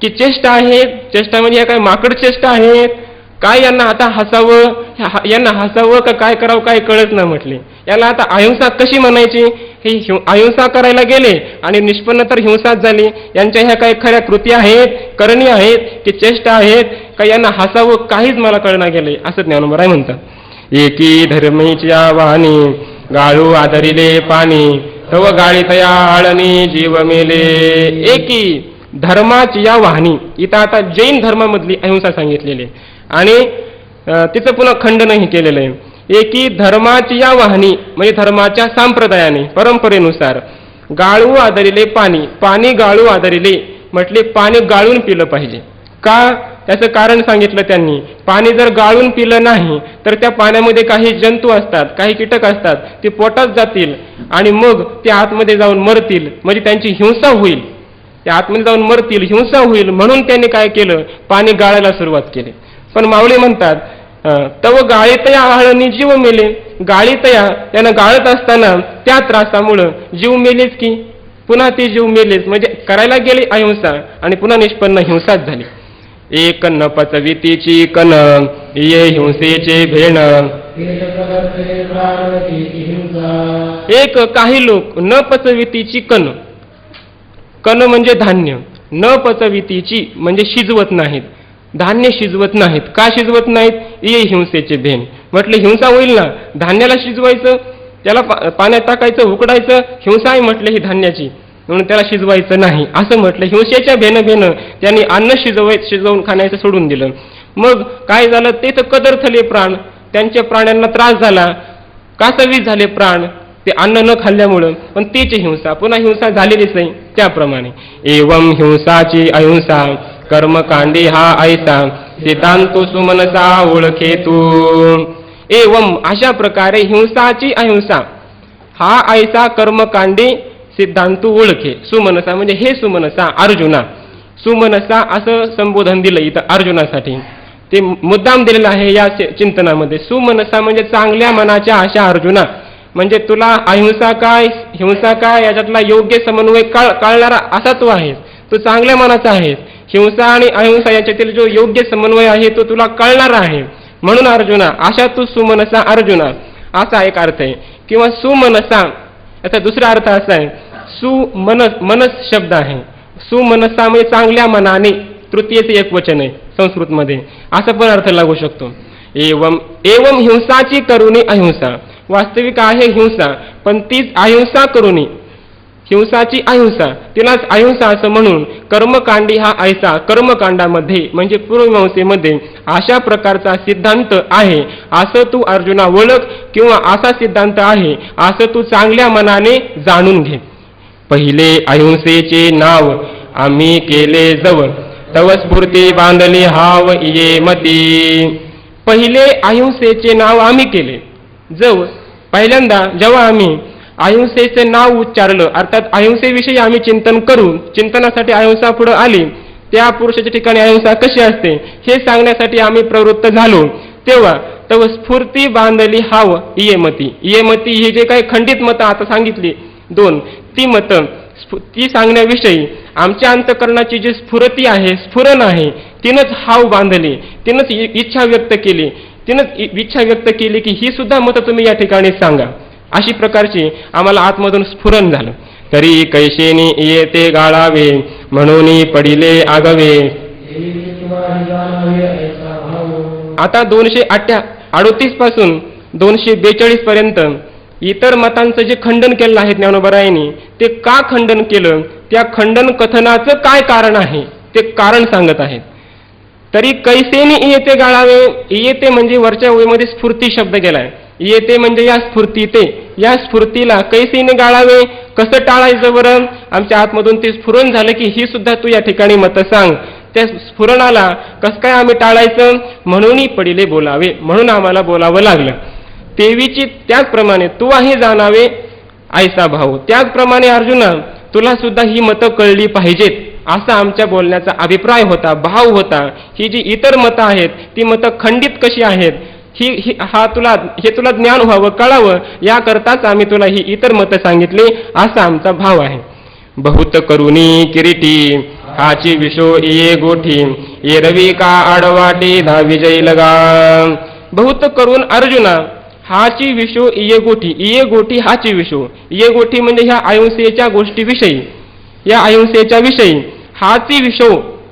की चेष्टा आहेत. चेष्टा म्हणजे या काय माकड चेष्टा आहेत काय, यांना आता हसावं, यांना हसावं का काय करावं काय कळत नाही म्हटले. याला आता अहिंसा कशी म्हणायची, ही अहिंसा करायला गेले आणि निष्पन्न तर हिंसाच झाली. यांच्या ह्या काही खऱ्या कृती आहेत, करणी आहेत की चेष्टा आहेत का, यांना हसावं काहीच मला कळना गेले असं ज्ञानोबराय म्हणतात. एकी धर्मीच्या वाणी गाळू आदरिले पाणी, तव गाळी तया आळणी जीव मेले. एकी धर्माची या वाहनी, इथं आता जैन धर्मामधली अहिंसा सांगितलेली आणि तिचं पुन्हा खंडनही केलेलं आहे. एकी धर्माची या वाहनी म्हणजे धर्माच्या संप्रदायाने परंपरेनुसार गाळू आदरिले पाणी, पाणी गाळू आदरिले म्हटले पाणी गाळून पिलं पाहिजे. का, त्याचं कारण सांगितलं त्यांनी. पाणी जर गाळून पिलं नाही तर त्या पाण्यामध्ये काही जंतू असतात, काही कीटक असतात, ते पोटात जातील आणि मग ते आतमध्ये जाऊन मरतील, म्हणजे त्यांची हिंसा होईल, ते आतमध्ये जाऊन मरतील, हिंसा होईल. म्हणून त्यांनी काय केलं, पाणी गाळायला सुरुवात केली. पण माऊली म्हणतात तव गाळीतया आळणी जीव मेले. गाळीतया त्यानं गाळत असताना त्या त्रासामुळं जीव मेलेच की, पुन्हा ते जीव मेलेच, म्हणजे करायला गेली अहिंसा आणि पुन्हा निष्पन्न हिंसाच झाली. एक न पचवितीची कन ये हिंसेचे भेण. एक काही लोक न पचवितीची कन, कन म्हणजे धान्य, न पचवितीची म्हणजे शिजवत नाहीत, धान्य शिजवत नाहीत. का शिजवत नाहीत, ये हिंसेचे भेन, म्हटले हिंसा होईल ना, धान्याला शिजवायचं त्याला पाण्यात टाकायचं, उकडायचं. हिंसा म्हटलं ही धान्याची, म्हणून त्याला शिजवायचं नाही असं म्हटलं. हिंसेच्या भेनं त्यांनी अन्न शिजवून खाण्याचं सोडून दिलं. मग काय झालं, ते तर कदरथले प्राण, त्यांच्या प्राण्यांना त्रास झाला, कासवीस झाले प्राण ते अन्न न खाल्ल्यामुळं. पण तीच हिंसा, पुन्हा हिंसा झालेलीच नाही. त्याप्रमाणे एवं हिंसाची अहिंसा कर्मकांडी हा ऐसा सिद्धांतो सुमनसा ओळखे तू. एवं अशा प्रकारे हिंसाची अहिंसा हा ऐसा कर्मकांडी सिद्धांतू ओळखे. सुमनसा म्हणजे हे सुमनसा अर्जुना, सुमनसा असं संबोधन दिलं इथं अर्जुनासाठी. ते मुद्दाम दिलेलं आहे या चिंतनामध्ये. सुमनसा म्हणजे चांगल्या मनाच्या अशा अर्जुना, म्हणजे तुला अहिंसा काय हिंसा काय याच्यातला योग्य समन्वय कळणारा असा तू आहेस, तू चांगल्या मनाचा आहेस. हिंसा आणि अहिंसा याच्यातील जो योग्य समन्वय आहे तो तुला कळणारा आहे. म्हणून अर्जुना अशा तू सुमनसा अर्जुना, असा एक अर्थ आहे. किंवा सुमनसा याचा दुसरा अर्थ असा आहे, मनस शब्द आहे. सुमनसा म्हणजे चांगल्या मनाने, तृतीयचे एक वचन आहे संस्कृतमध्ये, असा पण अर्थ लागू शकतो. एवं हिंसाची करुणी अहिंसा, वास्तविक आहे हिंसा पण तीच अहिंसा करुणी, हिंसाची अहिंसा तिलाच अहिंसा असं म्हणून कर्मकांडी हा ऐसा, कर्मकांडामध्ये म्हणजे पूर्वमीमांसेमध्ये अशा प्रकारचा सिद्धांत आहे असं तू अर्जुना ओळख, किंवा असा सिद्धांत आहे असं तू चांगल्या मनाने जाणून घे. पहिले अहिंसेचे नाव आम्ही केले जवळ, तव स्फूर्ती बांधली हाव ये मती. पहिले अहिंसेचे नाव आम्ही केले जवळ, पहिल्यांदा जेव्हा आम्ही अहिंसेचे नाव उच्चारलं, अर्थात अहिंसेविषयी आम्ही चिंतन करू, चिंतनासाठी अहिंसा पुढे आली, त्या पुरुषाच्या ठिकाणी अहिंसा कशी असते हे सांगण्यासाठी आम्ही प्रवृत्त झालो, तेव्हा तव स्फूर्ती बांधली हाव इयेमती. इयेमती ही जे काही खंडित मतं आता सांगितली दोन, ती मतं ती सांगण्याविषयी आमच्या अंतकरणाची जी स्फुरती आहे, स्फुरण आहे, तिनंच हाव बांधली, तिनंच इच्छा व्यक्त केली, तिनंच इच्छा व्यक्त केली की ही सुद्धा मतं तुम्ही या ठिकाणी सांगा. अशी प्रकारची आम्हाला आतमधून स्फुरण झालं. तरी कैशेनी येते गाळावे म्हणून पडिले आगवे. आता 238 पासून 242 पर्यंत इतर मतांचं जे खंडन केलं आहे ज्ञानोबरायांनी, ते का खंडन केलं, त्या खंडन कथनाचं काय कारण आहे ते कारण सांगत आहेत. तरी कैसेनी येते गाळावे, येते म्हणजे वरच्या ओळीमध्ये स्फूर्ती शब्द गेलाय, येते म्हणजे या स्फूर्ती, या स्फूर्तीला कैसेने गाळावे, कसं टाळायचं बरं. आमच्या आतमधून ते स्फुरण झालं की ही सुद्धा तू या ठिकाणी मतं सांग. त्या स्फुरणाला कसं काय आम्ही टाळायचं, म्हणूनही पडिले बोलावे, म्हणून आम्हाला बोलावं लागलं. तेवीची त्याचप्रमाणे तू आहे जाणावे ऐसा भाऊ. त्याचप्रमाणे अर्जुना तुला सुद्धा ही मतं कळली पाहिजेत असा आमच्या बोलण्याचा अभिप्राय होता, भाव होता. ही जी इतर मतं आहेत ती मतं खंडित कशी आहेत हे तुला ज्ञान व्हावं, कळावं, याकरताच आम्ही तुला ही इतर मतं सांगितली असा आमचा भाव आहे. बहुत करुणी किरीटी हाची विशो ये गोठी, ये रवी का आडवाटी धा विजय लगा. बहुत करून अर्जुना हाची विशो इये गोठी हाची विशो. इये गोठी म्हणजे ह्या अहिंसेच्या गोष्टीविषयी, या अहिंसेच्या विषयी हाची विशो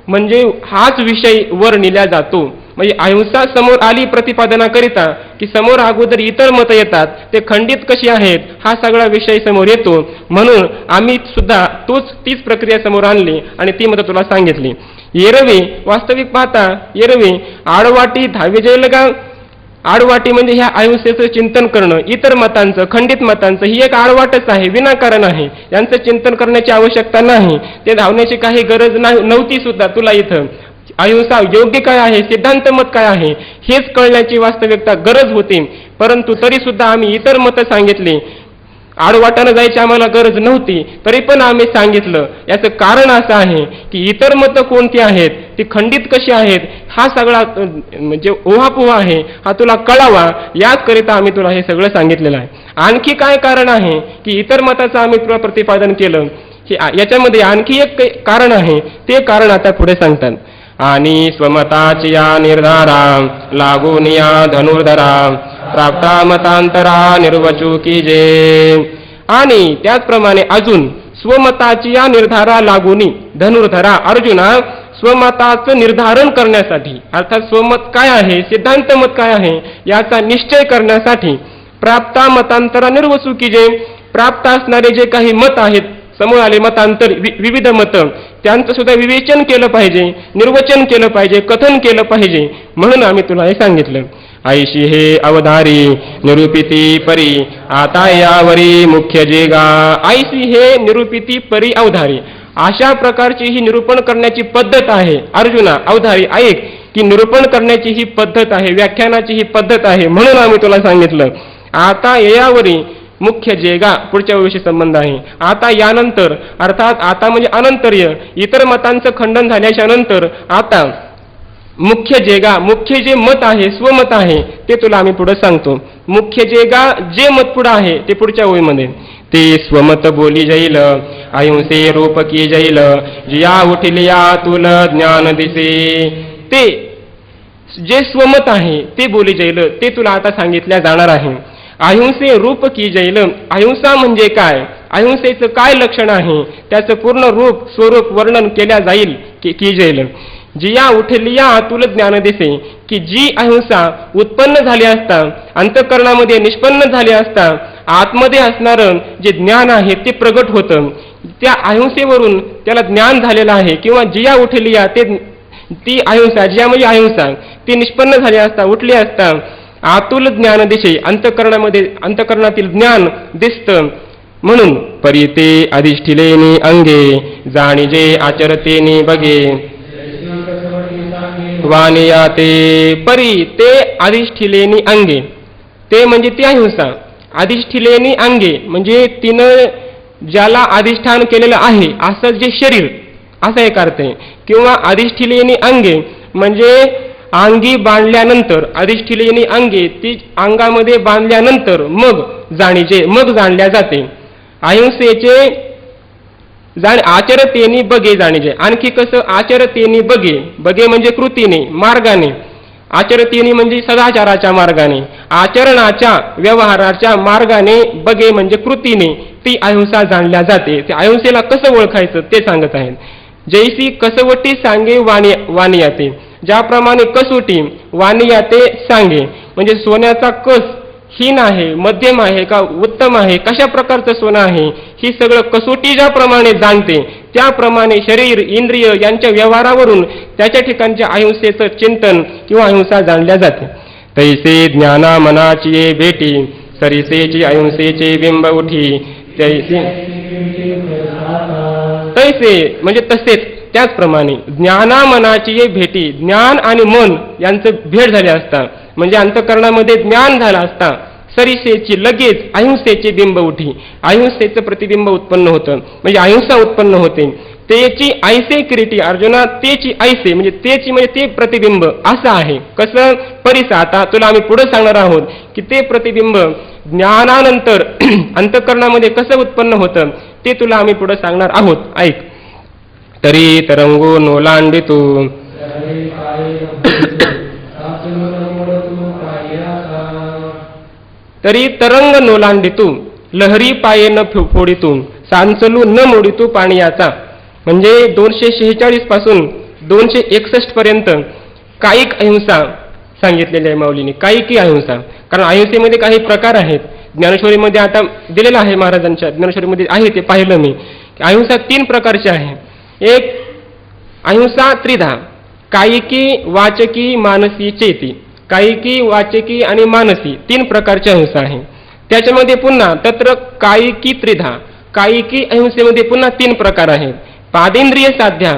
म्हणजे हाच विषय वर नेला जातो. म्हणजे अहिंसा समोर आली प्रतिपादनाकरिता की समोर अगोदर इतर मतं येतात, ते खंडित कशी आहेत हा सगळा विषय समोर येतो. म्हणून आम्ही सुद्धा तीच प्रक्रिया समोर आणली आणि ती मतं तुला सांगितली. येरवी वास्तविक पाहता येरवी आडवाटी धाविजय लगा. आडवाटी म्हणजे ह्या अहिंसेचं चिंतन करणं, इतर मतांचं, खंडित मतांचं ही एक आडवाटच आहे, विनाकारण आहे. यांचं चिंतन करण्याची आवश्यकता नाही, ते धावण्याची काही गरज नव्हती सुद्धा. तुला इथं अहिंसा योग्य काय आहे, सिद्धांत मत काय आहे हेच कळण्याची वास्तविकता गरज होती. परंतु तरी सुद्धा आम्ही इतर मतं सांगितली. आडवाटानं जायची आम्हाला गरज नव्हती, तरी पण आम्ही सांगितलं. याचं कारण असं आहे की इतर मतं कोणती आहेत, ती खंडित कशी आहेत, हा सगळा म्हणजे ओहापोहा आहे, हा तुला कळावा याकरिता आम्ही तुला हे सगळं सांगितलेलं आहे. आणखी काय कारण आहे की इतर मताचं आम्ही तुला प्रतिपादन केलं, याच्यामध्ये आणखी एक कारण आहे, ते कारण आता पुढे सांगतात. आणि स्वमताची या निर्धारा लागून या धनुर्धरा प्राप्ता मतांतरा निर्वचुकी जे. आणि त्याचप्रमाणे अजून स्वमताची या निर्धारा लागून धनुर्धरा अर्जुना स्वमताचं निर्धारण करण्यासाठी, अर्थात स्वमत काय आहे, सिद्धांत मत काय आहे याचा निश्चय करण्यासाठी प्राप्ता मतांतरा निर्वसू की जे प्राप्त असणारे जे काही मत आहेत, समोर आले मतांतर, विविध मत, त्यांचं सुद्धा विवेचन केलं पाहिजे, निर्वचन केलं पाहिजे, कथन केलं पाहिजे. म्हणून आम्ही तुला हे सांगितलं. ऐशी हे अवधारी निरूपिती परी आता यावरी मुख्य जेगा. ऐशी हे निरूपिती परी अवधारी, अशा प्रकारची ही निरूपण करण्याची पद्धत आहे. अर्जुना अवधारी ऐक, की निरूपण करण्याची ही पद्धत आहे, व्याख्यानाची ही पद्धत आहे. म्हणून आम्ही तुला सांगितलं. आता यावरी मुख्य जेगा पुढच्या विषयी संबंध आहे. आता यानंतर, अर्थात आता म्हणजे अनंतर्य, इतर मतांचं खंडन झाल्याच्या नंतर आता मुख्य जेगा, मुख्य जे मत आहे, स्वमत आहे, ते तुला आम्ही पुढे सांगतो. मुख्य जेगा जे मत पुढे आहे ते पुढच्या ओळीमध्ये. ते स्वमत बोली जाईल अहिंसे रूप की जाईल जिया उठलिया तुल ज्ञान दिसे. ते जे स्वमत आहे ते बोली जाईल, ते तुला आता सांगितल्या जाणार आहे. अहिंसे रूप की जाईल, अहिंसा म्हणजे काय, अहिंसेचं काय लक्षण आहे, त्याचं पूर्ण रूप स्वरूप वर्णन केल्या जाईल की जाईल. जिया उठलिया तुल ज्ञान दिसे, की जी अहिंसा उत्पन्न झाली असता, अंतःकरणामध्ये निष्पन्न झाली असता, आतमध्ये असणारं जे ज्ञान आहे ते प्रगट होतं. त्या अहिंसेवरून त्याला ज्ञान झालेलं आहे. किंवा जिया उठलिया, ते ती अहिंसा, जिया म्हणजे अहिंसा, ती निष्पन्न झाली असता, उठली असता, आतुल ज्ञान दिसे, अंतःकरणामध्ये अंतःकरणातील ज्ञान दिसतं. म्हणून परिते अधिष्ठिलेनी अंगे जाणीजे आचरतेनी बगे वानिया ते. परी ते अधिष्ठिलेनी अंगे, ते म्हणजे ती अहिंसा. अधिष्ठिलेनी अंगे म्हणजे तिनं ज्याला अधिष्ठान केलेलं आहे असं जे शरीर, असा एक अर्थ आहे. किंवा अधिष्ठिलेनी अंगे म्हणजे अंगी बांधल्यानंतर, अधिष्ठिलेनी अंगे ती अंगामध्ये बांधल्यानंतर मग जाणीचे, मग जाणल्या जाते. अहिंसेचे आचरतेनी बगे जाणीजे. आणखी कसं आचरतेनी बगे, बगे म्हणजे कृतीने, मार्गाने, आचरतेनी म्हणजे सदाचाराच्या मार्गाने, आचरणाच्या व्यवहाराच्या मार्गाने, बगे म्हणजे कृतीने ती अहिंसा जाणल्या जाते. त्या अहिंसेला कसं ओळखायचं ते सांगत आहेत. जैसी कसवटी सांगे वानियाते, ज्याप्रमाणे कसोटी वानियाते सांगे, म्हणजे सोन्याचा कस हीन आहे, मध्यम आहे का उत्तम आहे, कशा प्रकारचं सोनं आहे, ही सगळं कसोटी ज्याप्रमाणे जाणते, त्याप्रमाणे शरीर इंद्रिय यांच्या व्यवहारावरून त्याच्या ठिकाणच्या अहिंसेचं चिंतन किंवा अहिंसा जाणल्या जाते. तैसे ज्ञाना मनाची भेटी सरिसेची अहिंसेचे बिंब उठी. तैसे म्हणजे तसेच, त्याचप्रमाणे ज्ञाना मनाची भेटी, ज्ञान आणि मन यांचं भेट झाले असता, म्हणजे अंतःकरणामध्ये ज्ञान झालं असता, सरिसेची लगेच अहिंसेचे बिंब उठी, अहिंसेचं प्रतिबिंब उत्पन्न होतं, म्हणजे अहिंसा उत्पन्न होते. तेची ऐसे क्रिटी अर्जुना, तेची ऐसे म्हणजे तेची म्हणजे ते प्रतिबिंब असं आहे. कसं परिसा, आता तुला आम्ही पुढे सांगणार आहोत की ते प्रतिबिंब ज्ञानानंतर अंतःकरणामध्ये कसं उत्पन्न होतं ते तुला आम्ही पुढे सांगणार आहोत. ऐक. तरी तरंगो नोलांडितू तरी तरंग नोलांडितू लहरी पाये न फोडितू सांचलू न मोडितू पाणीयाचा. म्हणजे 246 पासून 261 पर्यंत कायिक अहिंसा सांगितलेली आहे माऊलीने. कायिकी अहिंसा, कारण अहिंसेमध्ये काही प्रकार आहेत. ज्ञानेश्वरीमध्ये आता दिलेलं आहे, महाराजांच्या ज्ञानेश्वरीमध्ये आहे, ते पाहिलं मी. अहिंसा 3 प्रकारची आहे. एक अहिंसा त्रिधा, कायिकी वाचकी मानसी चेती. कायिकी वाचकी आणि मानसी 3 प्रकारची अहिंसा आहे. त्याच्यामध्ये पुन्हा तत्र कायिकी त्रिधा, कायिकी अहिंसेमध्ये पुन्हा 3 प्रकार आहेत. पादेंद्रिय साध्या,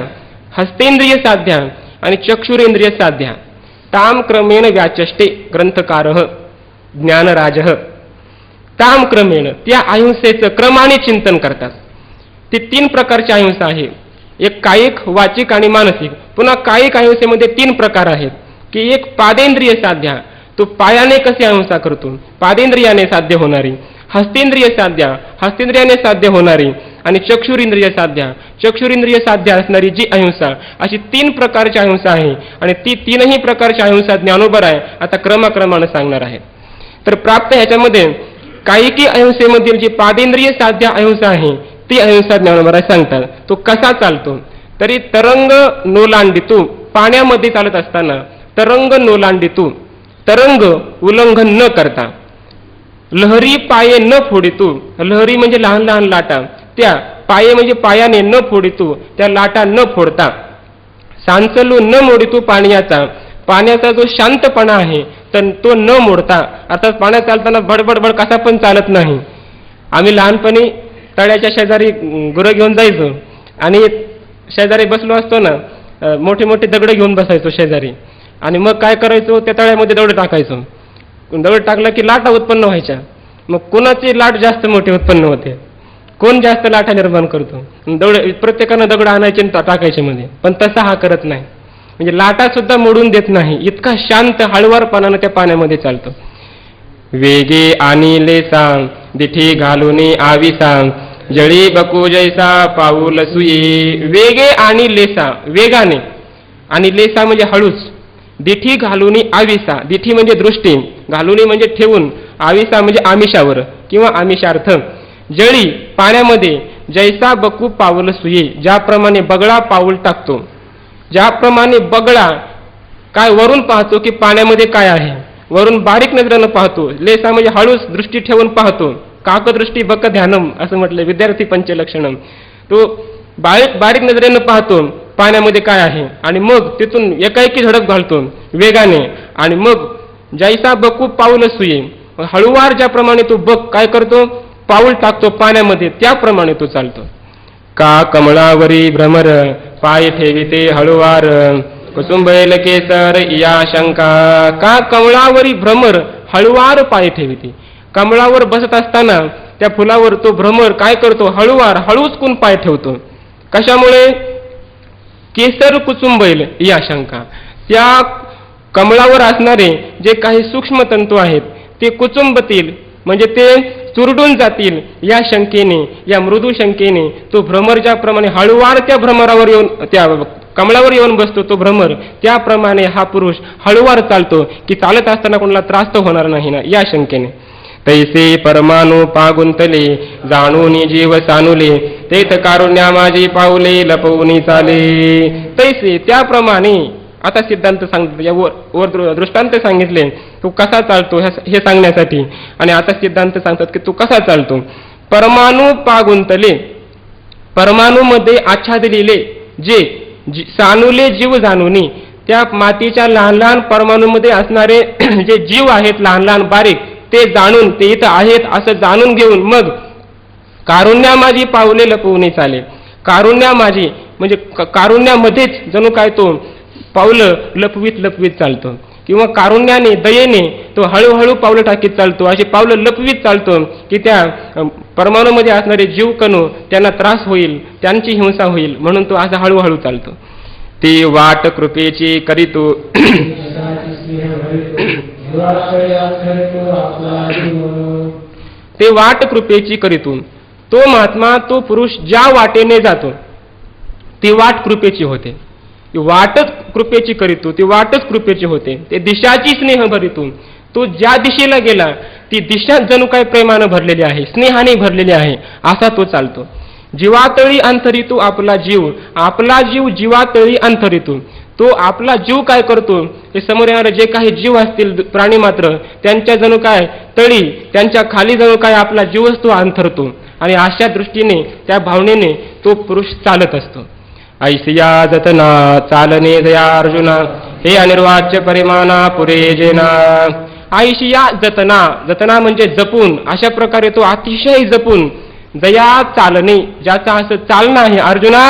हस्तेंद्रिय साध्या आणि चक्षुरेंद्रिय साध्या. ताम क्रमेण व्याचष्टे ग्रंथकारः ज्ञानराजः. ताम क्रमेण त्या अहिंसेचं क्रमाने चिंतन करतात. ती 3 प्रकारची अहिंसा आहे. एक कायिक, वाचिक आणि मानसिक. पुन्हा कायिक अहिंसेमध्ये 3 प्रकार आहेत की एक पादेंद्रिय साध्या, तो पायाने कसे अहिंसा करतो, पादेंद्रियाने साध्य होणारी. हस्तेंद्रिय साध्या, हस्तेंद्रियाने साध्य होणारी. आणि चक्षुरेंद्रिय साध्या, चक्षुरेंद्रिय साध्य असणारी जी अहिंसा. अशी 3 प्रकारची अहिंसा आहे. आणि ती 3ही प्रकारची अहिंसा ज्ञानोबर आहे. आता क्रमाक्रमाने सांगणार आहे. तर प्राप्त ह्याच्यामध्ये कायिकी अहिंसेमधील जी पादेंद्रिय साध्य अहिंसा आहे ती अहिंसा ज्ञानोबराय सांगतात. तो कसा चालतो, तरी तरंग नोलांडितू, पाण्यामध्ये चालत असताना तरंग नोलांडितू, तरंग उल्लंघन न करता. लहरी पाये न फोडितो, लहरी म्हणजे लहान लहान लाटा, त्या पाये म्हणजे पायाने न फोडितो, त्या लाटा न फोडता. सांचलू न मोडितो पाण्याचा, पाण्याचा जो शांतपणा आहे तर तो न मोडता. अर्थात पाण्यात चालताना बडबडबड कसा पण चालत नाही. आम्ही लहानपणी तळ्याच्या शेजारी गुरं घेऊन जायचो आणि शेजारी बसलो असतो ना, मोठे मोठे दगड घेऊन बसायचो शेजारी, आणि मग काय करायचो, त्या तळ्यामध्ये दगड टाकायचो. दगड टाकला की लाटा उत्पन्न व्हायच्या. मग कोणाची लाट जास्त मोठी उत्पन्न होते, कोण जास्त लाटा निर्माण करतो, दगड प्रत्येकानं दगड आणायचे टाकायचे मध्ये. पण तसा हा करत नाही, म्हणजे लाटा सुद्धा मोडून देत नाही, इतका शांत हळुवारपणानं त्या पाण्यामध्ये चालतो. वेगे आणिले सांग दिठी घालून आवी सांग, जळी बकू जैसा पाऊल सुये. वेगे आणि लेसा, वेगाने, आणि लेसा म्हणजे हळूच. दिठी घालून आविसा, दिठी म्हणजे दृष्टी, घालून म्हणजे ठेवून, आविसा म्हणजे आमिषावर किंवा आमिषार्थ. जळी पाण्यामध्ये, जैसा बकू पाऊल सुये, ज्याप्रमाणे बगळा पाऊल टाकतो. ज्याप्रमाणे बगळा काय वरून पाहतो की पाण्यामध्ये काय आहे, वरून बारीक नजरेनं पाहतो. लेसा म्हणजे हळूच दृष्टी ठेवून पाहतो. काकदृष्टी बक ध्यानम असं म्हटलं विद्यार्थी पंचलक्षणम. तो बारीक नजरेनं पाहतो पाण्यामध्ये काय आहे, आणि मग तिथून एकाएकी झडप घालतो वेगाने, आणि मग जैसा बकू पाऊल सुये, हळुवार ज्याप्रमाणे तो बक काय करतो, पाऊल टाकतो पाण्यामध्ये, त्याप्रमाणे तो चालतो. का कमळावरी भ्रमर पाय ठेविते हळुवार, कुसुंबैल केसर या शंका. का कमळावरी भ्रमर हळुवार पाय ठेविते, कमळावर बसत असताना त्या फुलावर तो भ्रमर काय करतो, हळुवार हळूचकून पाय ठेवतो. कशामुळे, केसर कुसुंबैल या शंका, त्या कमळावर असणारे जे काही सूक्ष्म तंतू आहेत ते कुचुंबतील, म्हणजे ते चुरडून जातील या शंकेने, या मृदू शंकेने. तो भ्रमर ज्याप्रमाणे हळुवार त्या भ्रमरावर येऊन, त्या कमळावर येऊन बसतो तो भ्रमर, त्याप्रमाणे हा पुरुष हळुवार चालतो की चालत असताना कोणाला त्रास तर होणार नाही ना, या शंकेने. तैसे परमाणू पागुंतले जाणून जीव सानुले, तेथ कारुण्या माझी पाऊले लपवून चाले. तैसे त्याप्रमाणे, आता सिद्धांत सांगतो, या वर दृष्टांत सांगितले तो कसा चालतो हे सांगण्यासाठी, आणि आता सिद्धांत सांगतात की तो कसा चालतो. परमाणू पागुंतले, परमाणूमध्ये आच्छादलेले जे सानुले जीव जाणूनी, त्या मातीच्या लहान लहान परमाणूमध्ये असणारे जे जीव आहेत लहान लहान बारीक, ते जाणून, ते इथं आहेत असं जाणून घेऊन मग कारुण्या माझी पावले लपवून चाले. कारुण्या माझी म्हणजे कारुण्यामध्येच जणू काय तो पावलं लपवीत लपवीत चालतो, किंवा कारुण्याने दयेने तो हळूहळू पावलं टाकीत चालतो, अशी पावलं लपवीत चालतो की त्या परमाणूमध्ये असणारे जीव कणू त्यांना त्रास होईल, त्यांची हिंसा होईल, म्हणून तो असा हळूहळू चालतो. ती वाट कृपेची करीतो ते वाट कृपेची करीतो. तो महात्मा, तो पुरुष ज्या वाटेने जातो ती वाट कृपेची होते. ती वाटच कृपेची करीतो, ती वाटच कृपेची होते. ते दिशाची स्नेह भरितो. तो ज्या दिशेला गेला ती दिशा जणू काय प्रेमानं भरलेली आहे, स्नेहाने भरलेली आहे, असा तो चालतो. जीवातळी अंतरितो आपला जीव, आपला जीव जीवातळी अंतरितो. तो आपला जीव काय करतो, हे समोर येणारे जे काही जीव असतील प्राणी मात्र, त्यांच्या जणू काय तळी, त्यांच्या खाली जणू काय आपला जीवच तो अंतरतो, आणि अशा दृष्टीने त्या भावनेने तो पुरुष चालत असतो. ऐसिया जतना चालने दया अर्जुना, हे अनिर्वाच्य परिमाना पुरे जेना. ऐशिया जतना, जतना म्हणजे जपून, अशा प्रकारे तो अतिशय जपून दया चालणे, ज्याचा असं चालणं आहे अर्जुना,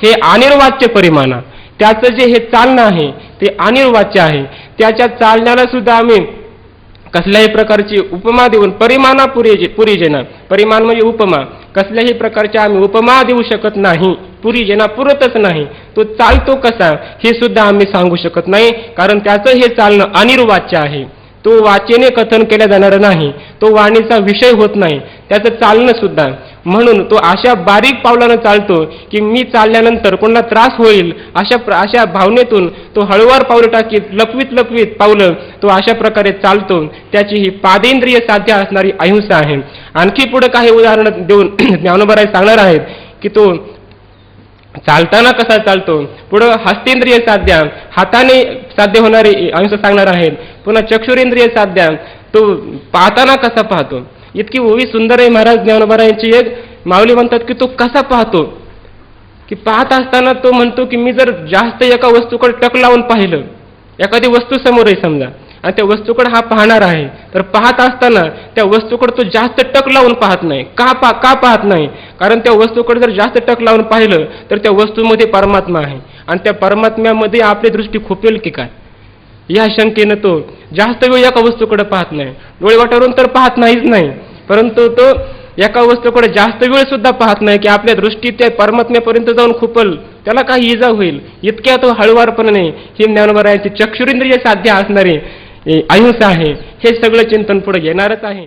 हे अनिर्वाच्य परिमाणा, त्याचं जे हे चालणं आहे ते अनिर्वाच्य आहे. त्याच्या चालण्याला सुद्धा आम्ही कसल्याही प्रकारची उपमा देऊन परिमाणा पुरी जेना, परिमाण म्हणजे उपमा, कसल्याही प्रकारच्या आम्ही उपमा देऊ शकत नाही, पुरी जेना पुरतच नाही. तो चालतो कसा हे सुद्धा आम्ही सांगू शकत नाही, कारण त्याचं हे चालणं अनिर्वाच्य आहे. तो वाचेने कथन केल्या जाणार नाही, तो वाणीचा विषय होत नाही, त्याचं चालणं सुद्धा. म्हणून तो अशा बारीक पावलानं चालतो की मी चालल्यानंतर कोणाला त्रास होईल अशा भावनेतून तो हळुवार पावलं टाकीत लपवीत लपवीत पावलं तो अशा प्रकारे चालतो. त्याची ही पादेंद्रिय साध्य असणारी अहिंसा आहे. आणखी पुढे काही उदाहरण देऊन ज्ञानोबराय सांगणार आहेत की तो चालताना कसा चालतो. पुढं हस्तेंद्रिय साध्या, हाताने साध्य होणारी अहिंसा सांगणार आहेत. पुन्हा चक्षुरेंद्रिय साध्या, तो पाहताना कसा पाहतो. इतकी ओवी सुंदर आहे महाराज ज्ञानोबारायांची एक. माऊली म्हणतात की तो कसा पाहतो, की पाहत असताना तो म्हणतो की मी जर जास्त एका वस्तूकडे टक लावून पाहिलं, एखादी वस्तू समोर आहे समजा आणि त्या वस्तूकडे हा पाहणार आहे, तर पाहत असताना त्या वस्तूकडे तो जास्त टक लावून पाहत नाही. का पाहत नाही? कारण त्या वस्तूकडे जर जास्त टक लावून पाहिलं तर त्या वस्तूमध्ये परमात्मा आहे आणि त्या परमात्म्यामध्ये आपली दृष्टी खुपेल की काय, या शंकेनं तो जास्त वेळ एका वस्तूकडे पाहत नाही. डोळे वाटारून तर पाहत नाहीच नाही, परंतु तो एका वस्तूकडे जास्त वेळ सुद्धा पाहत नाही की आपल्या दृष्टी त्या परमात्म्यापर्यंत जाऊन खुपल, त्याला काही इजा होईल, इतक्या तो हळुवारपणे ही ज्ञानोबारायांची चक्षुरेंद्रिय साध्य असणारी अहिंसा आहे. हे सगळं चिंतन पुढे घेणारच आहे.